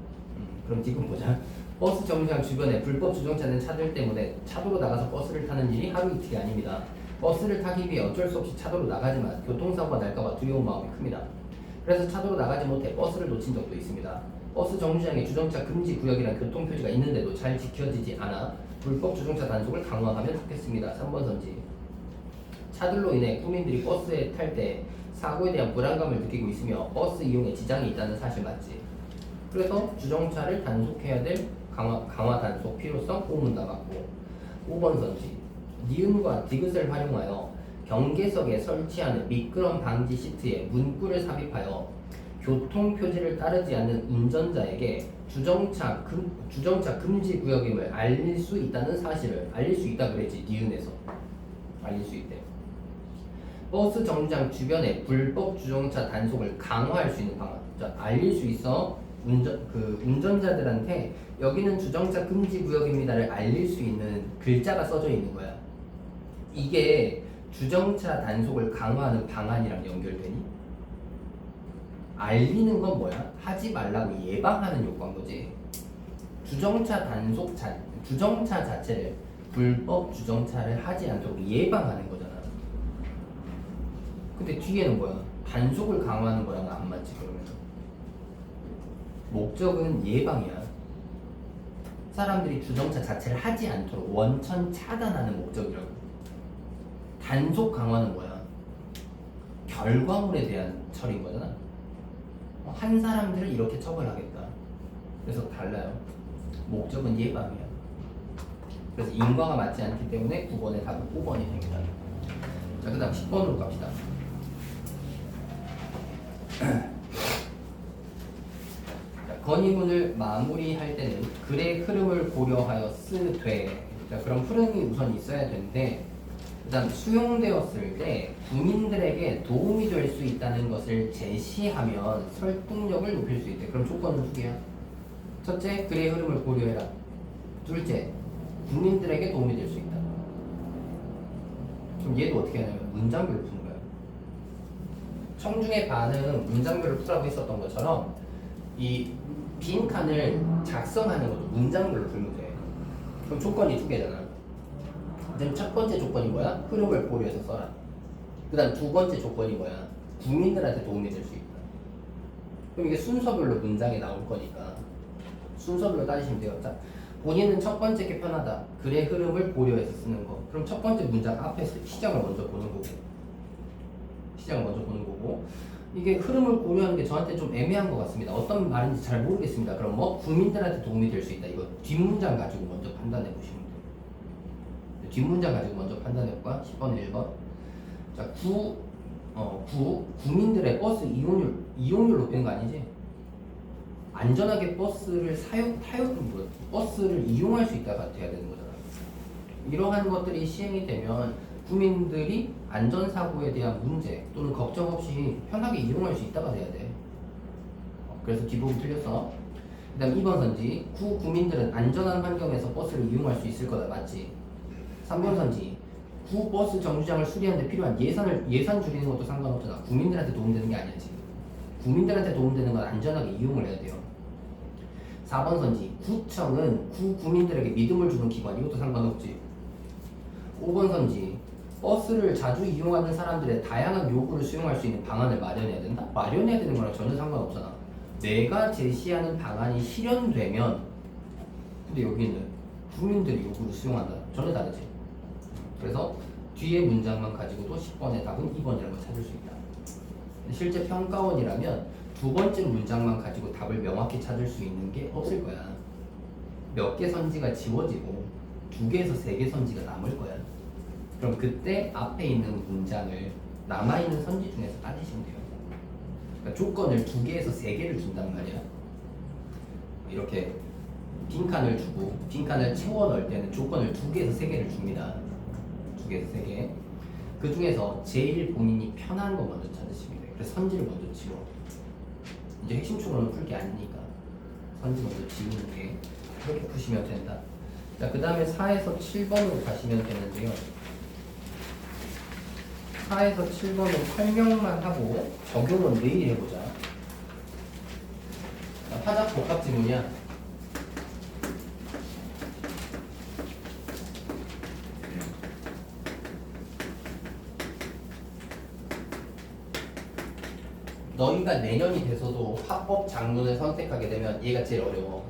그럼 디귿 보자. 버스 정류장 주변에 불법 주정차된 차들 때문에 차도로 나가서 버스를 타는 일이 하루 이틀이 아닙니다. 버스를 타기 위해 어쩔 수 없이 차도로 나가지만 교통사고가 날까봐 두려운 마음이 큽니다. 그래서 차도로 나가지 못해 버스를 놓친 적도 있습니다. 버스 정류장에 주정차 금지 구역이란 교통표지가 있는데도 잘 지켜지지 않아 불법 주정차 단속을 강화하면 좋겠습니다. 3번 선지. 차들로 인해 국민들이 버스에 탈 때 사고에 대한 불안감을 느끼고 있으며 버스 이용에 지장이 있다는 사실 맞지. 그래서 주정차를 단속해야 될 강화 단속 필요성 5문 남았고 5번 선지. 니은과 디귿을 활용하여 경계석에 설치하는 미끄럼 방지 시트에 문구를 삽입하여 교통표지를 따르지 않는 운전자에게 주정차 금지 구역임을 알릴 수 있다는 사실을 알릴 수 있다 그랬지. 니은에서 알릴 수 있대. 버스 정류장 주변에 불법 주정차 단속을 강화할 수 있는 방안. 자, 알릴 수 있어. 운전자들한테 여기는 주정차 금지 구역입니다를 알릴 수 있는 글자가 써져 있는 거야. 이게 주정차 단속을 강화하는 방안이랑 연결되니? 알리는 건 뭐야? 하지 말라고 예방하는 요구한 거지. 주정차 자체를 불법 주정차를 하지 않도록 예방하는 거잖아. 근데 뒤에는 뭐야? 단속을 강화하는 거랑 안 맞지 그러면. 목적은 예방이야. 사람들이 주정차 자체를 하지 않도록 원천 차단하는 목적이라고. 단속 강화는 뭐야? 결과물에 대한 처리인 거잖아. 한 사람들을 이렇게 처벌하겠다. 그래서 달라요. 목적은 예방이야. 그래서 인과가 맞지 않기 때문에 9번의 답은 5번이 됩니다. 자, 그 다음 10번으로 갑시다. 건의문을 마무리할 때는 글의 흐름을 고려하여 쓰되. 자, 그럼 흐름이 우선 있어야 되는데, 그 다음 수용되었을 때 국민들에게 도움이 될 수 있다는 것을 제시하면 설득력을 높일 수 있대. 그럼 조건은 두 개야. 첫째, 글의 흐름을 고려해라. 둘째, 국민들에게 도움이 될 수 있다. 그럼 얘도 어떻게 하냐면 문장별로 푸는 거야. 청중의 반응 문장별로 풀라고 했었던 것처럼 이 빈칸을 작성하는 것도 문장별로 풀면 돼. 그럼 조건이 두 개잖아. 그럼 첫 번째 조건이 뭐야? 흐름을 고려해서 써라. 그 다음 두 번째 조건이 뭐야? 국민들한테 도움이 될 수 있다. 그럼 이게 순서별로 문장에 나올 거니까 순서별로 따지시면 돼요. 자, 본인은 첫 번째 게 편하다. 글의 흐름을 고려해서 쓰는 거. 그럼 첫 번째 문장 앞에 시작을 먼저 보는 거고. 이게 흐름을 고려하는 게 저한테 좀 애매한 것 같습니다. 어떤 말인지 잘 모르겠습니다. 그럼 뭐 국민들한테 도움이 될 수 있다. 이거 뒷문장 가지고 먼저 판단해 보시면 돼요. 뒷문장 가지고 먼저 판단해 볼까? 10번, 1번. 자, 국민들의 버스 이용률 높이는 거 아니지? 안전하게 버스를 버스를 이용할 수 있다가 돼야 되는 거잖아. 이러한 것들이 시행이 되면 국민들이 안전사고에 대한 문제 또는 걱정 없이 편하게 이용할 수 있다가 돼야 돼. 그래서 뒷부분 틀렸어. 그 다음 2번 선지. 국민들은 안전한 환경에서 버스를 이용할 수 있을 거다. 맞지? 3번 선지. 버스 정류장을 수리하는 데 필요한 예산 줄이는 것도 상관없잖아. 국민들한테 도움되는 게 아니야 지금. 국민들한테 도움되는 건 안전하게 이용을 해야 돼요. 4번 선지. 구청은 국민들에게 믿음을 주는 기관. 이것도 상관없지. 5번 선지. 버스를 자주 이용하는 사람들의 다양한 요구를 수용할 수 있는 방안을 마련해야 된다? 마련해야 되는 거랑 전혀 상관없잖아. 내가 제시하는 방안이 실현되면 근데 여기는 국민들이 요구를 수용한다. 전혀 다르지. 그래서 뒤에 문장만 가지고도 10번의 답은 2번이라고 찾을 수 있다. 실제 평가원이라면 두 번째 문장만 가지고 답을 명확히 찾을 수 있는 게 없을 거야. 몇 개 선지가 지워지고 2개에서 3개 선지가 남을 거야. 그럼 그때 앞에 있는 문장을 남아있는 선지 중에서 따지시면 돼요. 그러니까 조건을 2개에서 3개를 준단 말이야. 이렇게 빈칸을 주고 빈칸을 채워 넣을 때는 조건을 2개에서 3개를 줍니다. 2개에서 3개. 그 중에서 제일 본인이 편한 거 먼저 찾으시면 돼요. 그래서 선지를 먼저 지워. 이제 핵심 추론은 풀 게 아니니까 선지 먼저 지우는 게 그렇게 푸시면 된다. 자, 그 다음에 4에서 7번으로 가시면 되는데요. 4에서 7번은 설명만 하고 적용은 내일 해보자. 자, 화작 복합 지문이야. 너희가 내년이 돼서도 합법 작문을 선택하게 되면 얘가 제일 어려워.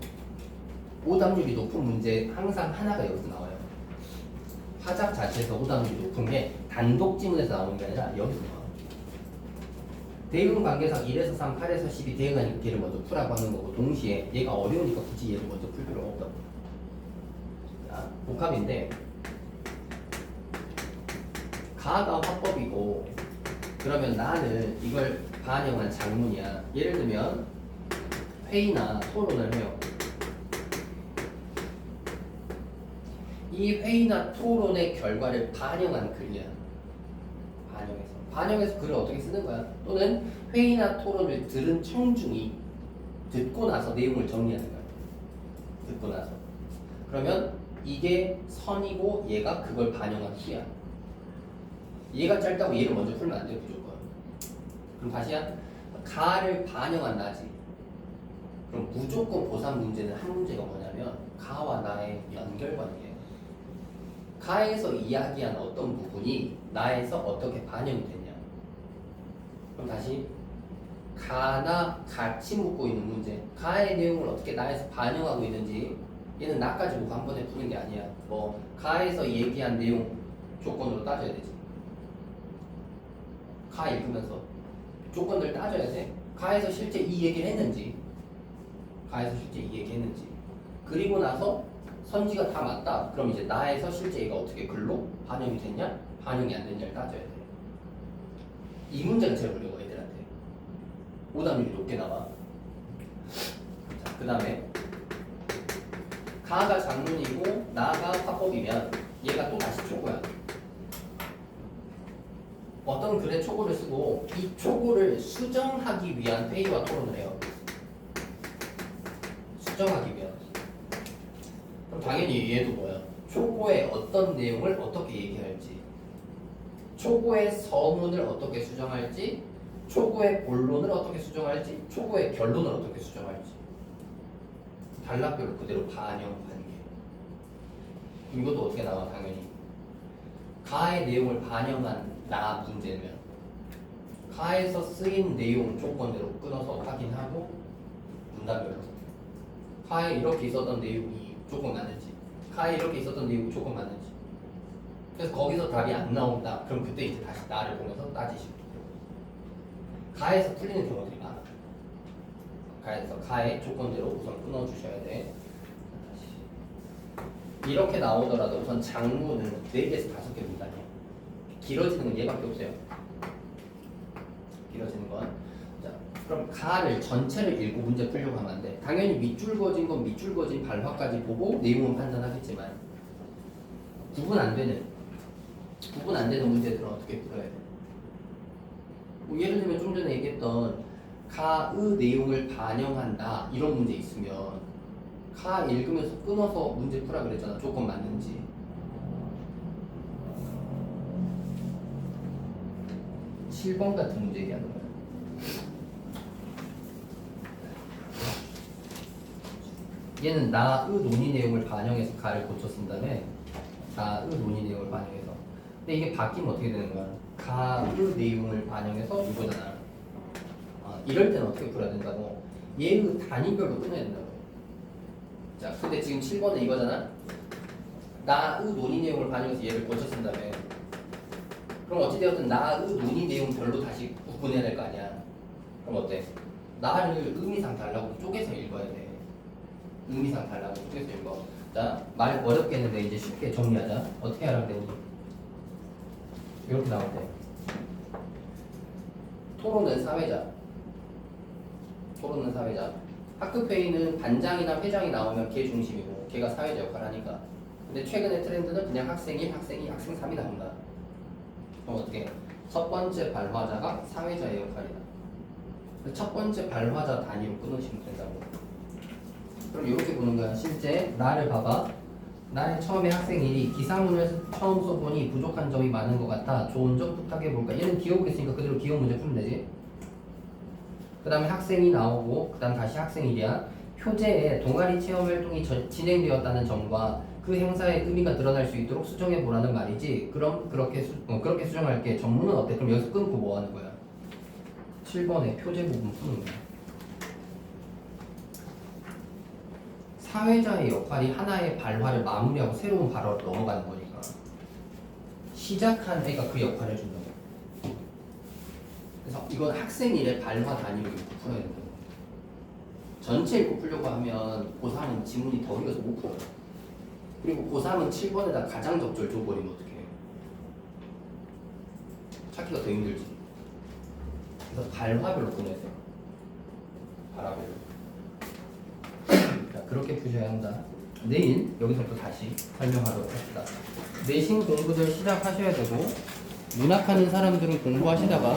오답률이 높은 문제 항상 하나가 여기서 나와요. 화작 자체에서 오답률이 높은 게 단독 지문에서 나오는 게 아니라 여기서 나와요. 대응 관계상 1에서 3, 8에서 10이 대응하니까 걔를 먼저 풀라고 하는 거고 동시에 얘가 어려우니까 굳이 얘를 먼저 풀 필요가 없다고. 자, 복합인데 가가 화법이고 그러면 나는 이걸 반영한 작문이야. 예를 들면 회의나 토론을 해요. 이 회의나 토론의 결과를 반영한 글이야. 반영해서 글을 어떻게 쓰는 거야? 또는 회의나 토론을 들은 청중이 듣고 나서 내용을 정리하는 거야. 듣고 나서. 그러면 이게 선이고 얘가 그걸 반영한 수야. 얘가 짧다고 얘를 먼저 풀면 안 돼, 무조건. 그럼 다시야. 가를 반영한 나지. 그럼 무조건 보상 문제는 한 문제가 뭐냐면 가와 나의 연결관계예요. 가에서 이야기한 어떤 부분이 나에서 어떻게 반영이 됐냐. 그럼 다시 가나 같이 묻고 있는 문제, 가의 내용을 어떻게 나에서 반영하고 있는지 얘는 나까지 보고 한 번에 푸는 게 아니야. 뭐 가에서 얘기한 내용 조건으로 따져야 되지. 가 읽으면서 조건들 따져야 돼. 가에서 실제 이 얘기를 했는지, 가에서 실제 이 얘기 했는지. 그리고 나서 선지가 다 맞다. 그럼 이제 나에서 실제 얘가 어떻게 글로 반영이 됐냐, 반영이 안 됐냐를 따져야 돼. 이 문제가 제일 어려워 애들한테. 오답률이 높게 나와. 자, 그 다음에 가가 장문이고 나가 화법이면 얘가 또 다시 초고야. 어떤 글의 초고를 쓰고 이 초고를 수정하기 위한 회의와 토론을 해요. 수정하기 위한. 그럼 당연히 얘도 뭐야? 초고의 어떤 내용을 어떻게 얘기할지, 초고의 서문을 어떻게 수정할지, 초고의 본론을 어떻게 수정할지, 초고의 결론을 어떻게 수정할지 단락별로 그대로 반영하는 게. 이것도 어떻게 나와? 당연히 가의 내용을 반영한 나 문제면 가에서 쓰인 내용 조건대로 끊어서 확인하고 문단별로 가에 이렇게 있었던 내용이 조건 맞는지, 가에 이렇게 있었던 내용이 조건 맞는지. 그래서 거기서 답이 안 나온다. 그럼 그때 이제 다시 나를 보면서 따지시고. 가에서 풀리는 경우들이 많아. 가에서 가의 조건대로 우선 끊어주셔야 돼. 이렇게 나오더라도 우선 장문은 4개에서 5개 문단이야. 길어지는 건 얘밖에 없어요. 길어지는 건. 자, 그럼 가를 전체를 읽고 문제 풀려고 하면 안 돼. 당연히 밑줄 그어진 건 밑줄 그어진 발화까지 보고 내용은 판단하겠지만 구분 안 되는 문제들은 어떻게 풀어야 돼? 뭐 예를 들면 좀 전에 얘기했던 가의 내용을 반영한다 이런 문제 있으면 가 읽으면서 끊어서 문제 풀라 그랬잖아. 조건 맞는지. 음. 7번 같은 문제 얘기하는 거야. 얘는 나의 논의 내용을 반영해서 가를 고쳐 쓴 다음에 가의 논의 내용을 반영해서. 근데 이게 바뀌면 어떻게 되는 거야? 가의 내용을 반영해서 이거잖아. 이럴 때는 어떻게 풀어야 된다고? 얘의 단위별로 끊어야 된다고. 자, 근데 지금 7번은 이거잖아. 나의 논의 내용을 반영해서 얘를 고쳐 쓴다며. 그럼 어찌되었든 나의 논의 내용별로 다시 구분해야 될 거 아니야. 그럼 어때? 나를 의미상 달라고 쪼개서 읽어야 돼. 의미상 달라고 쪼개서 읽어. 자, 말 어렵게 했는데 이제 쉽게 정리하자. 어떻게 하라고 되니? 이렇게 나올 때. 토론은 사회자. 토론은 사회자. 학급회의는 반장이나 회장이 나오면 걔 중심이고 걔가 사회자 역할을 하니까. 근데 최근의 트렌드는 그냥 학생 1, 학생 2, 학생 3이 나온다. 그럼 어떻게? 첫 번째 발화자가 사회자의 역할이다. 첫 번째 발화자 단위로 끊으시면 된다고. 그럼 이렇게 보는 거야. 실제 나를 봐봐. 나의 처음에 학생 1이 기사문을 처음 써보니 부족한 점이 많은 것 같아. 좋은 점 부탁해볼까? 얘는 기억이 있으니까 그대로 기억 문제 풀면 되지. 그 다음에 학생이 나오고 그 다음 다시 학생 1이야. 표제에 동아리 체험 활동이 진행되었다는 점과 그 행사의 의미가 드러날 수 있도록 수정해 보라는 말이지. 그럼 그렇게 수정할게. 전문은 어때? 그럼 여기서 끊고 뭐 하는 거야? 7번에 표제 부분 푸는 거야. 사회자의 역할이 하나의 발화를 마무리하고 새로운 발화로 넘어가는 거니까 시작한 애가 그 역할을 해준다고. 그래서 이건 학생 일의 발화 단위로 읽고 풀어야 된다고. 전체 읽고 풀려고 하면 고3은 지문이 더 어려워서 못 풀어요. 그리고 고3은 7번에다 가장 적절 줘버리면 어떡해. 찾기가 더 힘들지. 그래서 발화별로 끊어야 돼요. 발화별로. 자, 그렇게 푸셔야 한다. 내일 여기서부터 다시 설명하도록 합시다. 내신 공부들 시작하셔야 되고 문학하는 사람들은 공부하시다가